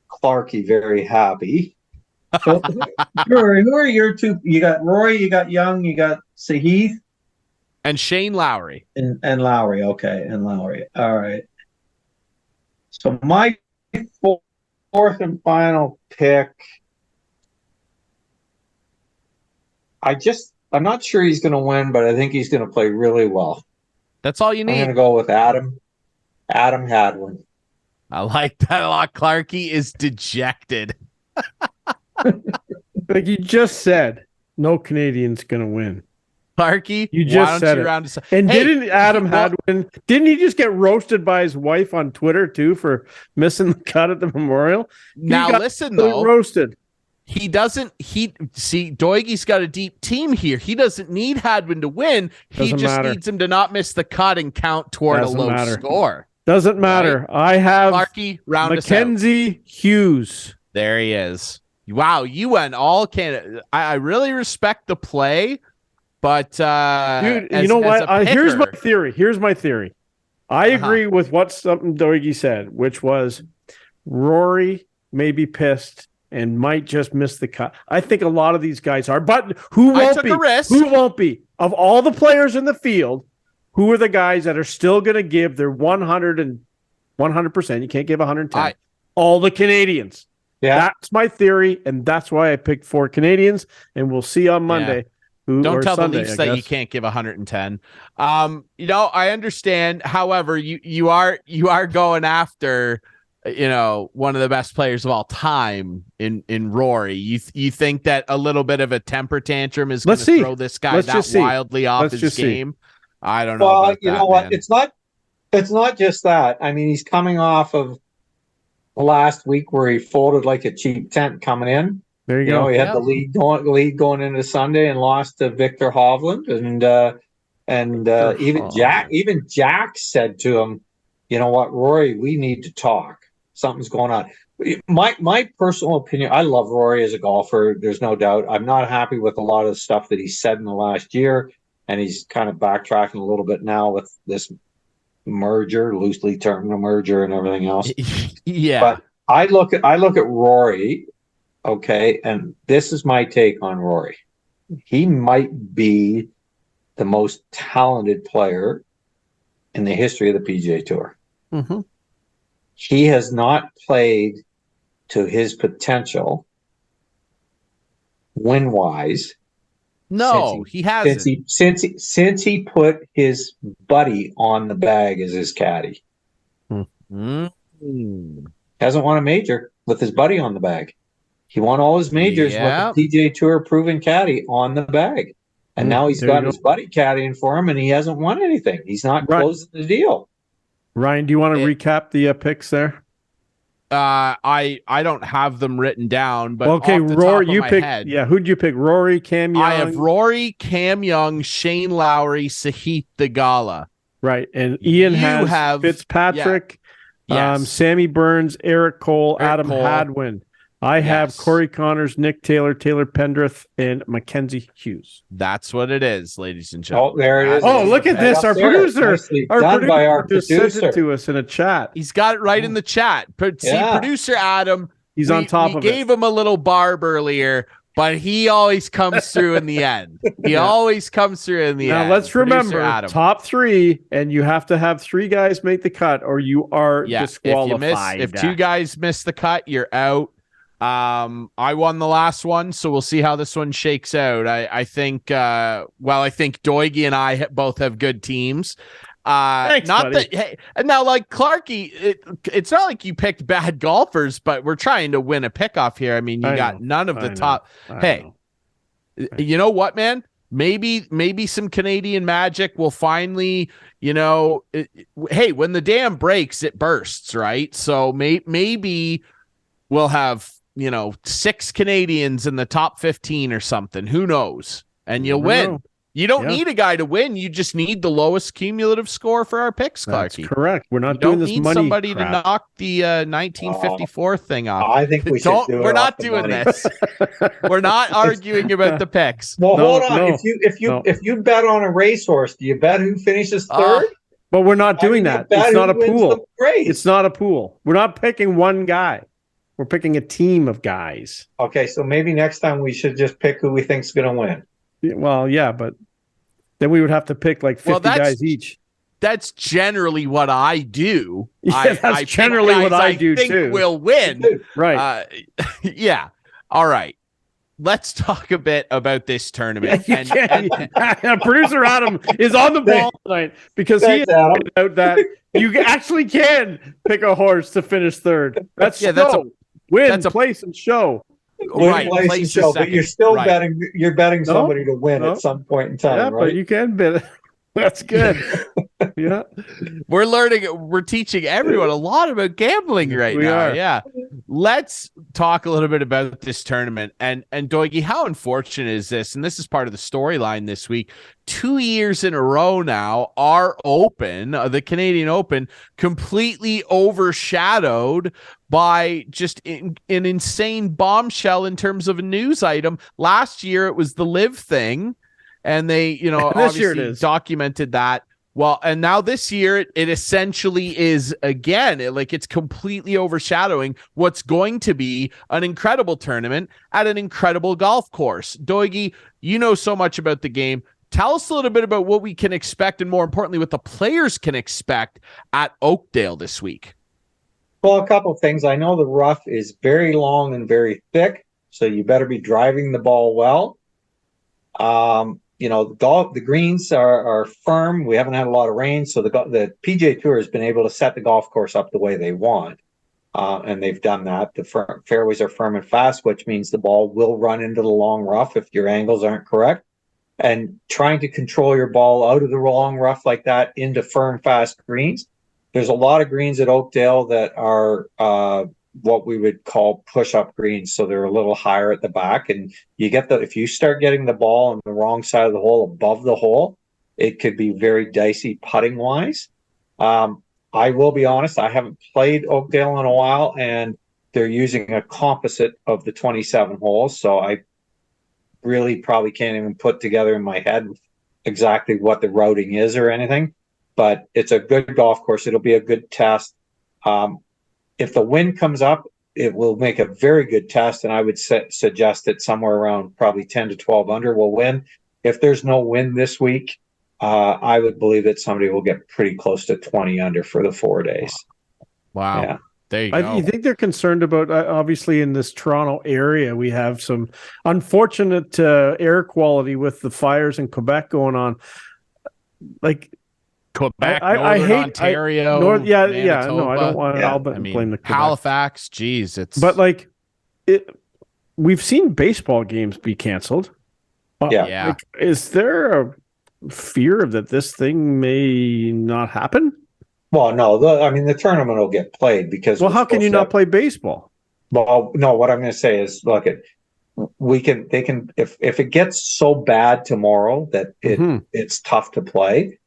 [SPEAKER 2] Clarkey very happy. So, who are your two? You got Rory, you got Young, you got Sahith.
[SPEAKER 1] And Shane Lowry.
[SPEAKER 2] And Lowry. Okay. And Lowry. All right. So my fourth and final pick, I'm not sure he's going to win, but I think he's going to play really well.
[SPEAKER 1] That's all you need.
[SPEAKER 2] I'm going to go with Adam Hadwin.
[SPEAKER 1] I like that a lot. Clarkey is dejected.
[SPEAKER 3] Like you just said, no Canadian's going to win.
[SPEAKER 1] Clarkey,
[SPEAKER 3] you just said it. And didn't Adam Hadwin, didn't he just get roasted by his wife on Twitter too for missing the cut at the Memorial?
[SPEAKER 1] Now listen though,
[SPEAKER 3] roasted.
[SPEAKER 1] Doigie's got a deep team here. He doesn't need Hadwin to win. He just needs him to not miss the cut and count toward a low score.
[SPEAKER 3] Doesn't matter. Right? I have
[SPEAKER 1] Clarkey, round
[SPEAKER 3] Mackenzie Hughes.
[SPEAKER 1] There he is. Wow, you went all Canada. I really respect the play, but
[SPEAKER 3] dude, you know what? Here's my theory. I agree with what something Doigie said, which was Rory may be pissed and might just miss the cut. I think a lot of these guys are, but who won't be? Who won't be? Of all the players in the field, who are the guys that are still going to give their 100%? You can't give 110. All the Canadians. Yeah, that's my theory, and that's why I picked 4 Canadians. And we'll see on Monday.
[SPEAKER 1] Don't tell Sunday, the Leafs that you can't give 110. I understand. However, you are going after one of the best players of all time in Rory. You think that a little bit of a temper tantrum is going to throw this guy wildly off his game? I don't know.
[SPEAKER 2] Well, you know what? It's not just that. I mean, he's coming off of last week where he folded like a cheap tent coming in.
[SPEAKER 3] There you go.
[SPEAKER 2] He had the lead going into Sunday and lost to Victor Hovland, and even Jack said to him, "You know what, Rory? We need to talk. Something's going on." My personal opinion, I love Rory as a golfer. There's no doubt. I'm not happy with a lot of the stuff that he said in the last year, and he's kind of backtracking a little bit now with this merger, loosely termed merger, and everything else.
[SPEAKER 1] Yeah,
[SPEAKER 2] but I look at Rory. Okay, and this is my take on Rory. He might be the most talented player in the history of the PGA Tour.
[SPEAKER 3] Mm-hmm.
[SPEAKER 2] He has not played to his potential win-wise.
[SPEAKER 1] No, he hasn't.
[SPEAKER 2] Since he put his buddy on the bag as his caddy.
[SPEAKER 1] Mm-hmm.
[SPEAKER 2] Hasn't won a major with his buddy on the bag. He won all his majors with the PGA Tour proven caddy on the bag. And now he's got his buddy caddying for him, and he hasn't won anything. He's not closing the deal.
[SPEAKER 3] Ryan, do you want to recap the picks there?
[SPEAKER 1] I don't have them written down, but
[SPEAKER 3] okay, Rory, you picked. Yeah, who'd you pick? Rory, Cam Young.
[SPEAKER 1] I have Rory, Cam Young, Shane Lowry, Sahith Theegala.
[SPEAKER 3] Right, and Ian has Fitzpatrick, Sammy Burns, Eric Cole, Adam Hadwin. I have Corey Connors, Nick Taylor, Taylor Pendrith, and Mackenzie Hughes.
[SPEAKER 1] That's what it is, ladies and gentlemen.
[SPEAKER 2] Oh, there it is.
[SPEAKER 3] Oh, look at this. Our producer.
[SPEAKER 2] Our producer
[SPEAKER 3] sent it to us in a chat.
[SPEAKER 1] He's got it right in the chat. See, producer Adam.
[SPEAKER 3] He's on top of it.
[SPEAKER 1] We gave him a little barb earlier, but he always comes through in the end. He always comes through in the end.
[SPEAKER 3] Now, let's remember, top 3, and you have to have 3 guys make the cut, or you are disqualified.
[SPEAKER 1] If 2 guys miss the cut, you're out. I won the last one, so we'll see how this one shakes out. I think Doigie and I both have good teams.
[SPEAKER 3] Thanks, buddy.
[SPEAKER 1] And now like Clarkey, it's not like you picked bad golfers, but we're trying to win a pickoff here. I mean, you got none of the top. Hey, you know what, man? maybe some Canadian magic will finally, hey, when the dam breaks, it bursts, right? So maybe we'll have, 6 Canadians in the top 15 or something. Who knows? And you'll win. You don't need a guy to win. You just need the lowest cumulative score for our picks, Clarkey.
[SPEAKER 3] That's correct. We're not doing this money.
[SPEAKER 1] Don't need somebody
[SPEAKER 3] crap.
[SPEAKER 1] to knock the 1954 thing off.
[SPEAKER 2] I think we should do it.
[SPEAKER 1] We're not doing this. We're not arguing about the picks.
[SPEAKER 2] Well, hold on. If you bet on a racehorse, do you bet who finishes third?
[SPEAKER 3] But we're not doing that. It's not a pool. It's not a pool. We're not picking one guy. We're picking a team of guys.
[SPEAKER 2] Okay, so maybe next time we should just pick who we think's going to win.
[SPEAKER 3] Well, yeah, but then we would have to pick like 50 guys each.
[SPEAKER 1] That's generally what I do.
[SPEAKER 3] Yeah, that's generally what I do
[SPEAKER 1] think
[SPEAKER 3] too.
[SPEAKER 1] Will win.
[SPEAKER 3] Right.
[SPEAKER 1] Yeah. All right. Let's talk a bit about this tournament.
[SPEAKER 3] Producer Adam is on the ball tonight because he pointed out that you actually can pick a horse to finish third. That's place and show.
[SPEAKER 2] Right, place and show, but you're still betting. You're betting somebody to win at some point in time, right?
[SPEAKER 3] But you can bet. That's good. Yeah,
[SPEAKER 1] we're teaching everyone a lot about gambling right now. Yeah, let's talk a little bit about this tournament and Doigie. How unfortunate is this? And this is part of the storyline this week. 2 years in a row now, our Open, the Canadian Open, completely overshadowed by just an insane bombshell in terms of a news item. Last year, it was the LIV thing, and they, obviously documented that. Well, and now this year, it essentially is again, it's completely overshadowing what's going to be an incredible tournament at an incredible golf course. Doigie, you know so much about the game. Tell us a little bit about what we can expect and, more importantly, what the players can expect at Oakdale this week.
[SPEAKER 2] Well, a couple of things. I know the rough is very long and very thick, so you better be driving the ball well. The greens are firm. We haven't had a lot of rain, so the PGA Tour has been able to set the golf course up the way they want, and they've done that. The fairways are firm and fast, which means the ball will run into the long rough if your angles aren't correct. And trying to control your ball out of the long rough like that into firm, fast greens. There's a lot of greens at Oakdale that are what we would call push-up greens, so they're a little higher at the back. And if you start getting the ball on the wrong side of the hole above the hole, it could be very dicey putting-wise. I will be honest, I haven't played Oakdale in a while, and they're using a composite of the 27 holes, so I really probably can't even put together in my head exactly what the routing is or anything, but it's a good golf course. It'll be a good test. If the wind comes up, it will make a very good test, and I would suggest that somewhere around probably 10 to 12 under will win. If there's no wind this week, I would believe that somebody will get pretty close to 20 under for the 4 days.
[SPEAKER 1] Wow. Yeah. There you go.
[SPEAKER 3] You think they're concerned about, obviously, in this Toronto area, we have some unfortunate air quality with the fires in Quebec going on. Like
[SPEAKER 1] Quebec, I hate Ontario.
[SPEAKER 3] No, I don't want to blame the Quebec.
[SPEAKER 1] Halifax. Geez,
[SPEAKER 3] but we've seen baseball games be canceled.
[SPEAKER 1] Yeah.
[SPEAKER 3] Is there a fear that this thing may not happen?
[SPEAKER 2] Well, no, the tournament will get played because.
[SPEAKER 3] Well, how can you not play baseball?
[SPEAKER 2] Well, no, what I'm going to say is, look, they can, if it gets so bad tomorrow that it's tough to play,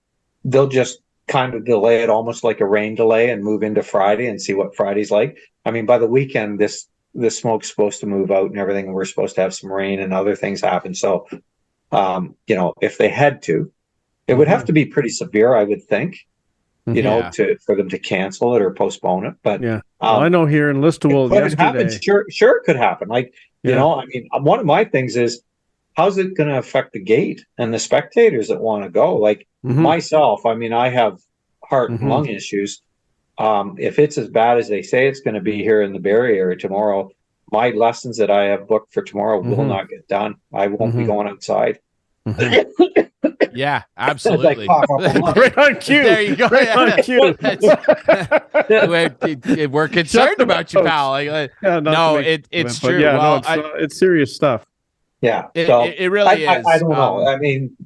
[SPEAKER 2] they'll just kind of delay it almost like a rain delay and move into Friday and see what Friday's like. I mean, by the weekend, this smoke's supposed to move out and everything. We're supposed to have some rain and other things happen. So, if they had to, it would have to be pretty severe, I would think. For them to cancel it or postpone it. But
[SPEAKER 3] I know here in Listowel yesterday.
[SPEAKER 2] Sure, it could happen. One of my things is, how's it going to affect the gate and the spectators that want to go? Myself, I have heart and lung issues. If it's as bad as they say it's going to be here in the Barrie area tomorrow, my lessons that I have booked for tomorrow will not get done. I won't be going outside.
[SPEAKER 1] Yeah, absolutely.
[SPEAKER 3] Right on cue.
[SPEAKER 1] There you go.
[SPEAKER 3] Right on cue.
[SPEAKER 1] We're concerned about you, pal. It's true.
[SPEAKER 3] It's serious stuff.
[SPEAKER 2] Yeah.
[SPEAKER 1] It really is.
[SPEAKER 2] I don't know. I mean,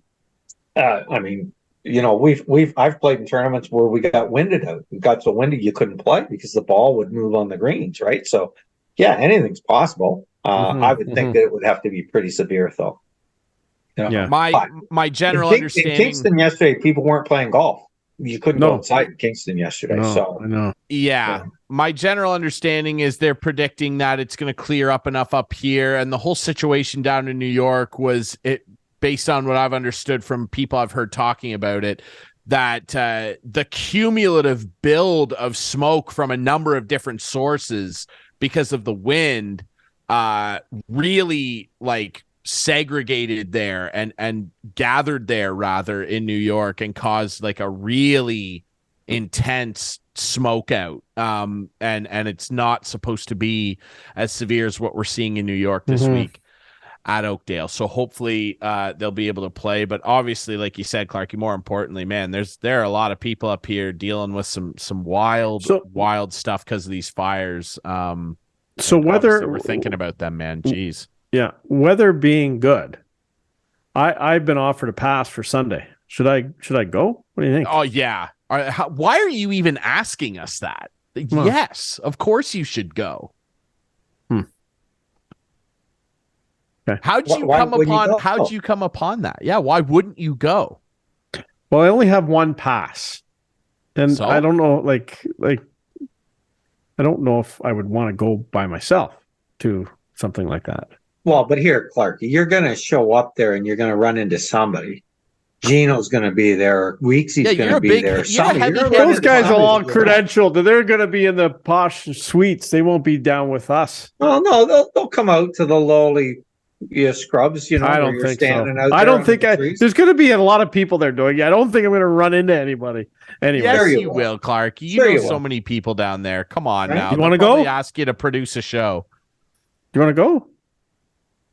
[SPEAKER 2] you know, I've played in tournaments where we got winded out. It got so windy you couldn't play because the ball would move on the greens, right? So, yeah, anything's possible. I would think that it would have to be pretty severe, though. You know?
[SPEAKER 1] Yeah. My general understanding.
[SPEAKER 2] In Kingston yesterday, people weren't playing golf. You couldn't go outside in Kingston yesterday.
[SPEAKER 3] I know.
[SPEAKER 1] Yeah. My general understanding is they're predicting that it's going to clear up enough up here. And the whole situation down in New York was based on what I've understood from people I've heard talking about it, that the cumulative build of smoke from a number of different sources because of the wind really like segregated there and gathered there rather in New York and caused like a really intense smoke out. And it's not supposed to be as severe as what we're seeing in New York this week at Oakdale. So hopefully they'll be able to play. But obviously, like you said, Clarkey, more importantly, man, there are a lot of people up here dealing with some wild stuff because of these fires.
[SPEAKER 3] So whether
[SPEAKER 1] we're thinking about them, man, geez.
[SPEAKER 3] Yeah, weather being good, I've been offered a pass for Sunday. Should I go? What do you think?
[SPEAKER 1] Oh yeah. Why are you even asking us that? Well, yes, of course you should go.
[SPEAKER 3] Okay.
[SPEAKER 1] How'd you come upon that? Yeah, why wouldn't you go?
[SPEAKER 3] Well, I only have one pass, and I don't know, like I don't know if I would want to go by myself to something like that.
[SPEAKER 2] Well, but here, Clarkey, you're going to show up there and you're going to run into somebody. Gino's going to be there. Weeksy's going to be there.
[SPEAKER 3] Those guys are all credentialed. They're going to be in the posh suites. They won't be down with us.
[SPEAKER 2] Oh, no, they'll come out to the lowly scrubs. You know,
[SPEAKER 3] I don't think so. I don't think there's going to be a lot of people there doing it. I don't think I'm going to run into anybody. Anyway,
[SPEAKER 1] yes, you will, Clark. You know so many people down there. Come on now.
[SPEAKER 3] You want to go?
[SPEAKER 1] Ask you to produce a show.
[SPEAKER 3] You want to go?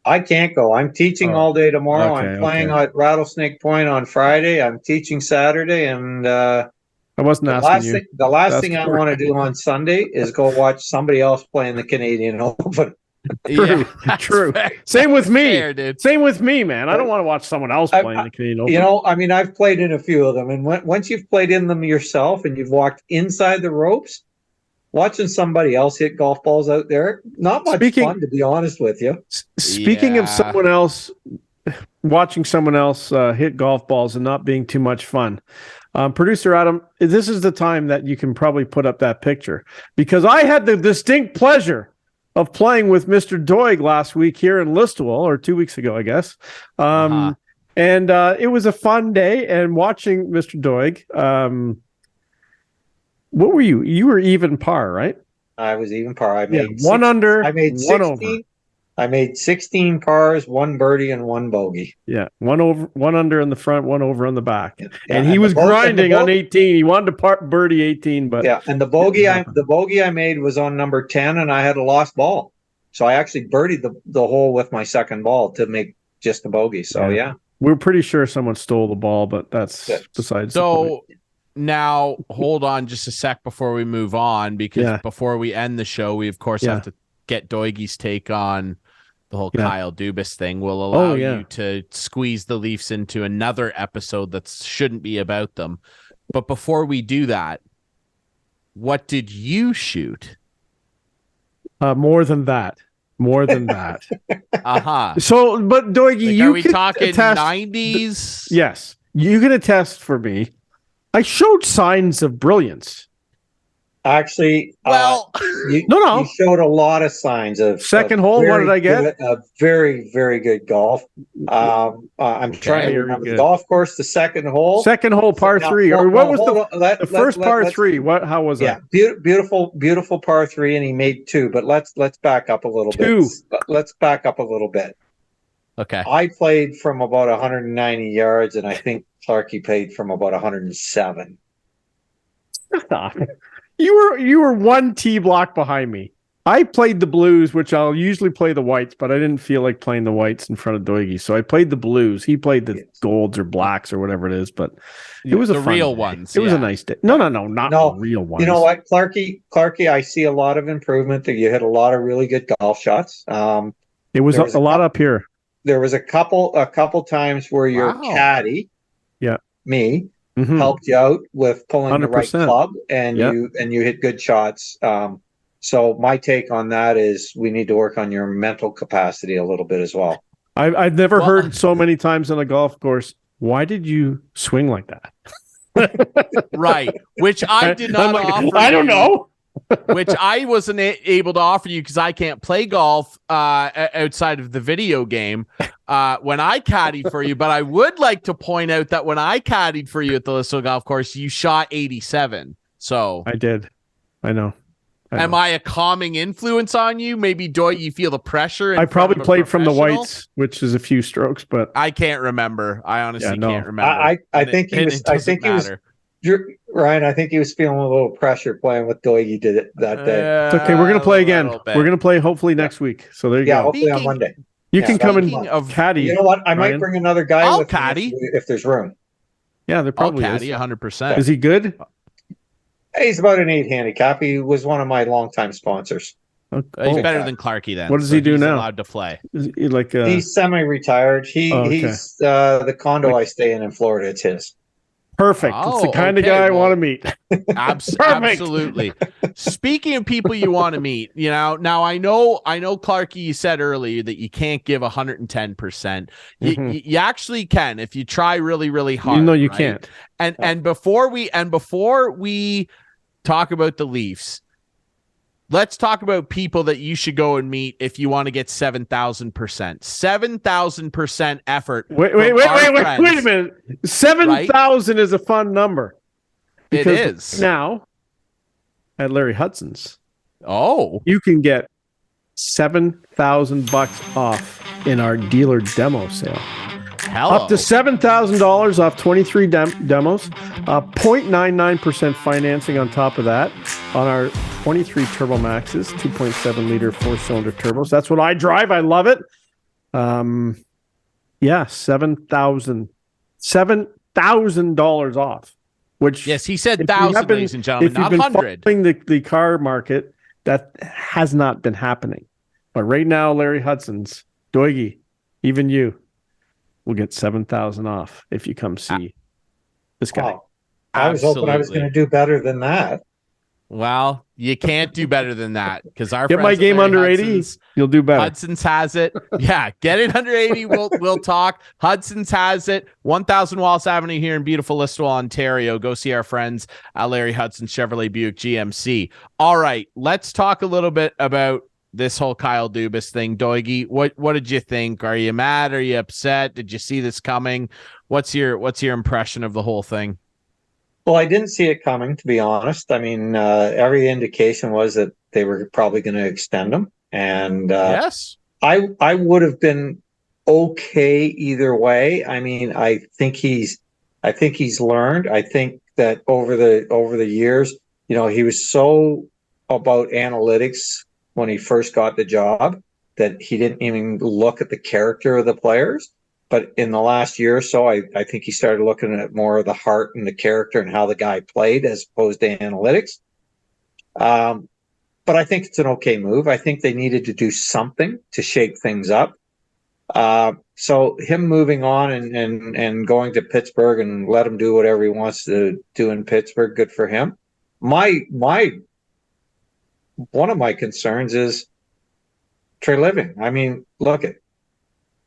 [SPEAKER 2] I can't go. I'm teaching all day tomorrow. I'm playing at Rattlesnake Point on Friday. I'm teaching Saturday, and I
[SPEAKER 3] wasn't asking you.
[SPEAKER 2] The last thing I want to do on Sunday is go watch somebody else play in the Canadian Open.
[SPEAKER 3] True. Same with me. Same with me, man. I don't want to watch someone else play in the Canadian Open.
[SPEAKER 2] You know, I mean, I've played in a few of them, and once you've played in them yourself and you've walked inside the ropes, watching somebody else hit golf balls out there, not much fun, to be honest with you.
[SPEAKER 3] Speaking of someone else, watching someone else hit golf balls and not being too much fun. Producer Adam, this is the time that you can probably put up that picture, because I had the distinct pleasure of playing with Mr. Doig last week here in Listowel, or 2 weeks ago, I guess. And it was a fun day, and watching Mr. Doig, what were you? You were even par, right?
[SPEAKER 2] I was even par. I made
[SPEAKER 3] one under.
[SPEAKER 2] I made 16,
[SPEAKER 3] one over.
[SPEAKER 2] I made 16 pars, one birdie, and one bogey.
[SPEAKER 3] Yeah, one over, one under in the front, one over on the back. Yeah. And he was grinding on 18. He wanted to birdie 18, but
[SPEAKER 2] and the bogey I made was on number 10, and I had a lost ball, so I actually birdied the hole with my second ball to make just a bogey. So
[SPEAKER 3] we're pretty sure someone stole the ball, but that's besides the point.
[SPEAKER 1] Now, hold on just a sec before we move on, because before we end the show, we, of course, have to get Doigie's take on the whole Kyle Dubas thing. We'll allow you to squeeze the Leafs into another episode that shouldn't be about them. But before we do that, what did you shoot?
[SPEAKER 3] More than that.
[SPEAKER 1] So,
[SPEAKER 3] but Doigie,
[SPEAKER 1] are we talking attest 90s?
[SPEAKER 3] Yes. You can attest for me. I showed signs of brilliance.
[SPEAKER 2] Actually, you showed a lot of signs of
[SPEAKER 3] second hole. What did I get?
[SPEAKER 2] Very, very good golf. I'm trying to remember the golf course. The second hole,
[SPEAKER 3] par 3, or what was the first par 3? How was that?
[SPEAKER 2] Beautiful par 3, and he made 2. But let's back up a little bit. Let's back up a little bit.
[SPEAKER 1] Okay.
[SPEAKER 2] I played from about 190 yards, and I think Clarkey played from about 107.
[SPEAKER 3] You were one tee block behind me. I played the blues, which I'll usually play the whites, but I didn't feel like playing the whites in front of Doigie, so I played the blues. He played the golds or blacks or whatever it is, but it was a fun
[SPEAKER 1] real
[SPEAKER 3] day.
[SPEAKER 1] ones.
[SPEAKER 3] It was a nice day. No, not the real ones.
[SPEAKER 2] You know what, Clarkey, I see a lot of improvement. That you hit a lot of really good golf shots.
[SPEAKER 3] It was a lot up here.
[SPEAKER 2] there was a couple times where your caddy, me, helped you out with pulling 100%. The right club, and you hit good shots. So my take on that is we need to work on your mental capacity a little bit as well.
[SPEAKER 3] I've never heard so many times on a golf course, why did you swing like that?
[SPEAKER 1] Right, which I did not offer.
[SPEAKER 3] I don't know.
[SPEAKER 1] Which I wasn't able to offer you because I can't play golf outside of the video game when I caddied for you. But I would like to point out that when I caddied for you at the Listowel Golf Course, you shot 87. So
[SPEAKER 3] I did. I know.
[SPEAKER 1] Am I a calming influence on you? Maybe you feel the pressure?
[SPEAKER 3] I probably played from the whites, which is a few strokes, but
[SPEAKER 1] I can't remember. I honestly can't remember.
[SPEAKER 2] I think he was. Ryan, I think he was feeling a little pressure playing with Doig did it that day.
[SPEAKER 3] It's okay. We're going to play again. We're going to play hopefully next week. So there you go.
[SPEAKER 2] Hopefully on Monday.
[SPEAKER 3] You can come and caddy.
[SPEAKER 2] You know what? I might bring another guy with
[SPEAKER 1] caddy
[SPEAKER 2] if there's room.
[SPEAKER 3] Yeah, there probably is.
[SPEAKER 1] Caddy 100%.
[SPEAKER 3] Is he good?
[SPEAKER 2] He's about an 8 handicap. He was one of my longtime sponsors.
[SPEAKER 1] He's better than Clarkey then.
[SPEAKER 3] What does he do now?
[SPEAKER 1] Allowed to play.
[SPEAKER 3] Is he like
[SPEAKER 2] he's semi-retired. He's the condo I stay in Florida. It's his.
[SPEAKER 3] Perfect. It's the kind of guy I want to meet.
[SPEAKER 1] Absolutely. Speaking of people you want to meet, now I know Clarkey, you said earlier that you can't give 110%. You actually can if you try really, really hard.
[SPEAKER 3] You can't.
[SPEAKER 1] And before we talk about the Leafs, let's talk about people that you should go and meet if you want to get 7,000%. 7,000% effort.
[SPEAKER 3] Wait a minute. 7,000 is a fun number.
[SPEAKER 1] It is.
[SPEAKER 3] Now, at Larry Hudson's,
[SPEAKER 1] you
[SPEAKER 3] can get $7,000 off in our dealer demo sale.
[SPEAKER 1] Hello.
[SPEAKER 3] Up to $7,000 off 23 demos, 0.99% financing on top of that on our 23 Turbo Maxes, 2.7 liter 4-cylinder turbos. That's what I drive. I love it. $7,000 off. Which
[SPEAKER 1] yes, he said thousand, ladies and gentlemen, not 100.
[SPEAKER 3] Following the car market, that has not been happening. But right now, Larry Hudson's, Doigie, even you, will get 7,000 off if you come see this guy.
[SPEAKER 2] Wow. I was hoping I was going to do better than that.
[SPEAKER 1] Well, you can't do better than that because our
[SPEAKER 3] get my game under 80. You'll do better.
[SPEAKER 1] Hudson's has it. Yeah, get it under 80. We'll talk. Hudson's has it. 1,000 Wallace Avenue here in beautiful Listowel, Ontario. Go see our friends at Larry Hudson Chevrolet Buick GMC. All right, let's talk a little bit about this whole Kyle Dubas thing. Doigie, what did you think? Are you mad? Are you upset? Did you see this coming? What's your impression of the whole thing?
[SPEAKER 2] Well, I didn't see it coming, to be honest. I mean, every indication was that they were probably going to extend him, and
[SPEAKER 1] yes,
[SPEAKER 2] I would have been okay either way. I mean, I think he's learned. I think that over the years, he was so about analytics when he first got the job that he didn't even look at the character of the players. But in the last year or so, I think he started looking at more of the heart and the character and how the guy played as opposed to analytics. But I think it's an okay move. I think they needed to do something to shake things up. So him moving on and going to Pittsburgh and let him do whatever he wants to do in Pittsburgh, good for him. One of my concerns is Trey Living. I mean, look at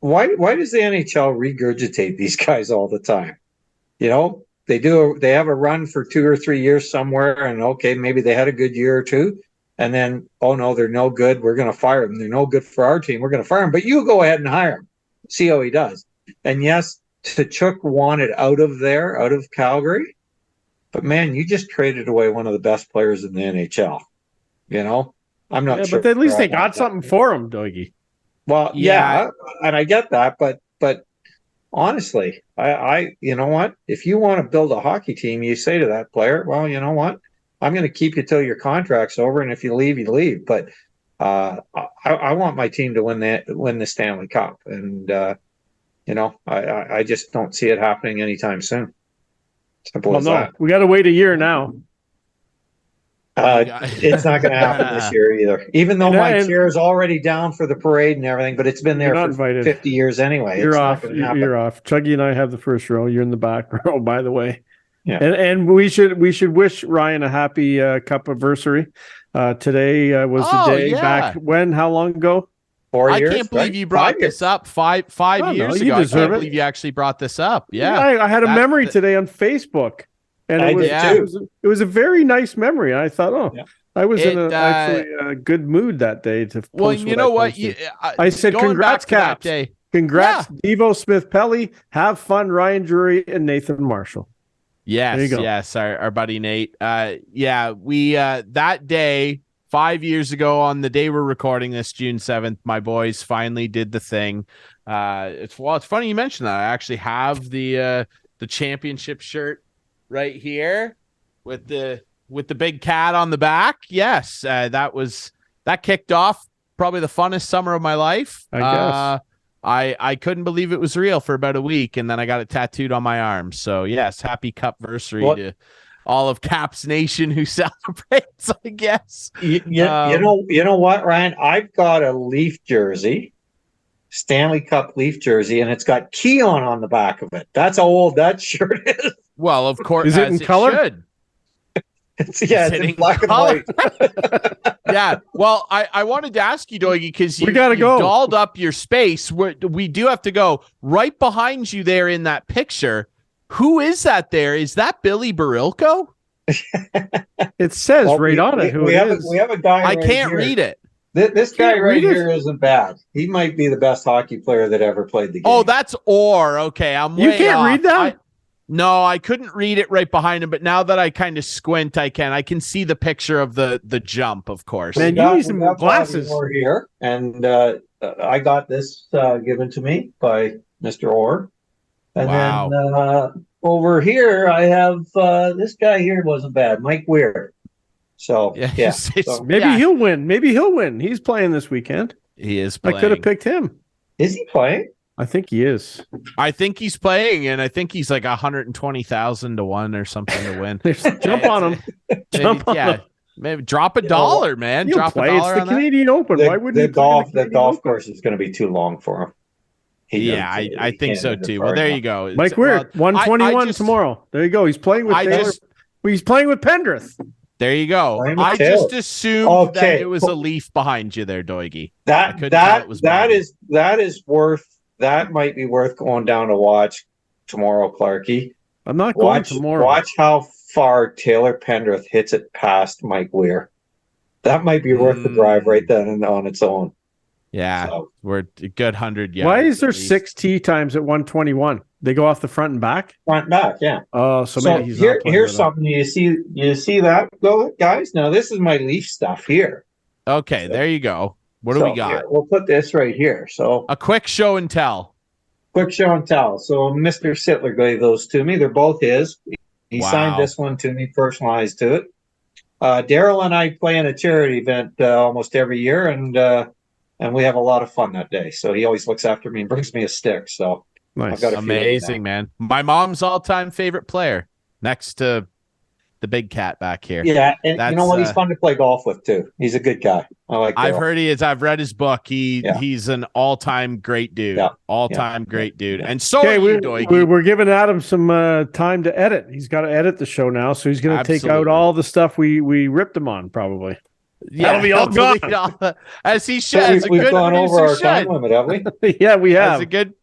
[SPEAKER 2] why does the NHL regurgitate these guys all the time? They have a run for 2 or 3 years somewhere, and okay, maybe they had a good year or two, and then oh no, they're no good. We're going to fire them. They're no good for our team. We're going to fire them. But you go ahead and hire him. See how he does. And yes, Tkachuk wanted out of Calgary, but man, you just traded away one of the best players in the NHL. I'm not sure.
[SPEAKER 3] But at least they got something for him, Doigie.
[SPEAKER 2] Well, yeah, and I get that, but honestly, I you know what? If you want to build a hockey team, you say to that player, well, you know what? I'm going to keep you till your contract's over, and if you leave, you leave. But I want my team to win the Stanley Cup, and I just don't see it happening anytime soon. Simple as that.
[SPEAKER 3] We got to wait a year now.
[SPEAKER 2] It's not going to happen this year either. Even though my chair is already down for the parade and everything, but it's been there for
[SPEAKER 3] invited.
[SPEAKER 2] 50 years anyway.
[SPEAKER 3] You're off. You're off. Chuggy and I have the first row. You're in the back row, by the way. Yeah. And we should wish Ryan a happy Cup anniversary. Today was the day back when? How long ago?
[SPEAKER 2] 4 years.
[SPEAKER 1] I can't believe you brought this up five years ago. I can't believe you actually brought this up. Yeah,
[SPEAKER 3] I had a memory today on Facebook. And it was a very nice memory. I thought, I was in actually a good mood that day.
[SPEAKER 1] Well, you know what?
[SPEAKER 3] I said, congrats, Caps. Congrats, Devo Smith-Pelly. Have fun, Ryan Drury and Nathan Marshall.
[SPEAKER 1] Yes, our buddy Nate. We that day 5 years ago on the day we're recording this, June 7th, my boys finally did the thing. It's funny you mentioned that. I actually have the championship shirt right here with the big cat on the back. Yes, that kicked off probably the funnest summer of my life.
[SPEAKER 3] I guess.
[SPEAKER 1] I couldn't believe it was real for about a week, and then I got it tattooed on my arm. So yes, happy Cupversary to all of Caps Nation who celebrates, I guess.
[SPEAKER 2] You know what, Ryan? I've got a Leaf jersey, Stanley Cup Leaf jersey, and it's got Keon on the back of it. That's how old that shirt is.
[SPEAKER 1] Well, of course.
[SPEAKER 3] Is it in color?
[SPEAKER 2] It's in black and white.
[SPEAKER 1] Yeah. Well, I wanted to ask you, Doigie, because you dolled up your space. We do have to go right behind you there in that picture. Who is that there? Is that Billy Barilko?
[SPEAKER 3] It says on it who it is.
[SPEAKER 2] We have a guy
[SPEAKER 1] I can't read it.
[SPEAKER 2] This guy right here isn't bad. He might be the best hockey player that ever played the game.
[SPEAKER 1] Oh, that's Orr. Okay,
[SPEAKER 3] You can't read that?
[SPEAKER 1] No, I couldn't read it right behind him, but now that I kind of squint, I can see the picture of the jump, of course.
[SPEAKER 3] Man, you need some glasses.
[SPEAKER 2] Orr here, and I got this given to me by Mr. Orr. And then over here, I have this guy here wasn't bad, Mike Weir. So,
[SPEAKER 3] maybe he'll win. Maybe he'll win. He's playing this weekend.
[SPEAKER 1] He is playing.
[SPEAKER 3] I could have picked him.
[SPEAKER 2] Is he playing?
[SPEAKER 3] I think he is.
[SPEAKER 1] I think he's playing, and I think he's like 120,000 to 1 or something to win.
[SPEAKER 3] Jump on him. Jump on him.
[SPEAKER 1] Maybe drop a dollar, man. Drop
[SPEAKER 3] play.
[SPEAKER 1] $1
[SPEAKER 3] It's the Canadian Open. Why wouldn't
[SPEAKER 2] the golf course is going to be too long for him?
[SPEAKER 1] I think so too. Well, there you go.
[SPEAKER 3] Mike Weir, 121 tomorrow. There you go. He's playing with he's playing with Pendrith.
[SPEAKER 1] There you go. I just assumed that it was a Leaf behind you there, Doigie.
[SPEAKER 2] That might be worth going down to watch tomorrow, Clarkey.
[SPEAKER 3] I'm not going tomorrow.
[SPEAKER 2] Watch how far Taylor Pendrith hits it past Mike Weir. That might be worth the drive right then and on its own.
[SPEAKER 1] Yeah, we're a good 100 yards.
[SPEAKER 3] Why is there 6 tee times at 121? They go off the front and back?
[SPEAKER 2] Front and back, yeah.
[SPEAKER 3] Oh, so maybe he's not playing.
[SPEAKER 2] Here's something you see that go, guys? Now this is my Leaf stuff here.
[SPEAKER 1] Okay, there you go. What do we got?
[SPEAKER 2] Here, we'll put this right here. So
[SPEAKER 1] a quick show and tell.
[SPEAKER 2] So Mr. Sittler gave those to me. They're both his. He signed this one to me, personalized to it. Daryl and I play in a charity event almost every year, and we have a lot of fun that day. So he always looks after me and brings me a stick. So
[SPEAKER 3] nice.
[SPEAKER 2] I've got
[SPEAKER 1] amazing, man. My mom's all-time favorite player, next to the big cat back here.
[SPEAKER 2] Yeah, and you know what? He's fun to play golf with too. He's a good guy. I like.
[SPEAKER 1] I've heard he is. I've read his book. He's an all-time great dude.
[SPEAKER 2] Yeah.
[SPEAKER 1] All-time great dude. And so are you, Doigie.
[SPEAKER 3] We're giving Adam some time to edit. He's got to edit the show now, so he's going to take out all the stuff we ripped him on, probably.
[SPEAKER 1] Yeah,
[SPEAKER 3] that'll be all gone.
[SPEAKER 1] As he should.
[SPEAKER 2] We've gone over our time limit, have we?
[SPEAKER 3] Yeah, we have.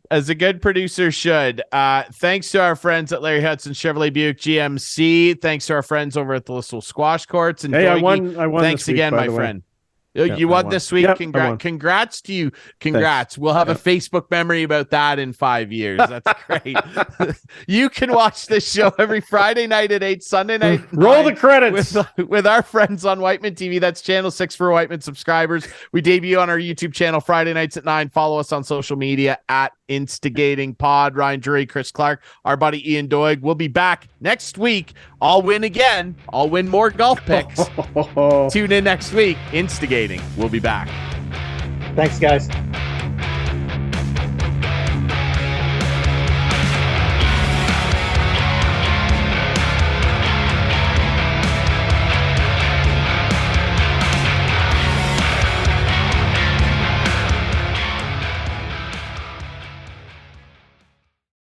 [SPEAKER 1] As a good producer should. Thanks to our friends at Larry Hudson Chevrolet Buick GMC. Thanks to our friends over at the Listowel Squash Courts. And
[SPEAKER 3] I won.
[SPEAKER 1] Thanks again, my friend. You won this week.
[SPEAKER 3] Yep,
[SPEAKER 1] Congrats to you. Congrats. Thanks. We'll have a Facebook memory about that in 5 years. That's great. You can watch this show every Friday night at 8, Sunday night.
[SPEAKER 3] Roll the credits
[SPEAKER 1] with our friends on Whiteman TV. That's channel 6 for Whiteman subscribers. We debut on our YouTube channel Friday nights at 9. Follow us on social media at Instigating Pod. Ryan Drury, Chris Clark, our buddy Ian Doig. We'll be back next week. I'll win again. I'll win more golf picks. Tune in next week. Instigating. We'll be back.
[SPEAKER 2] Thanks, guys.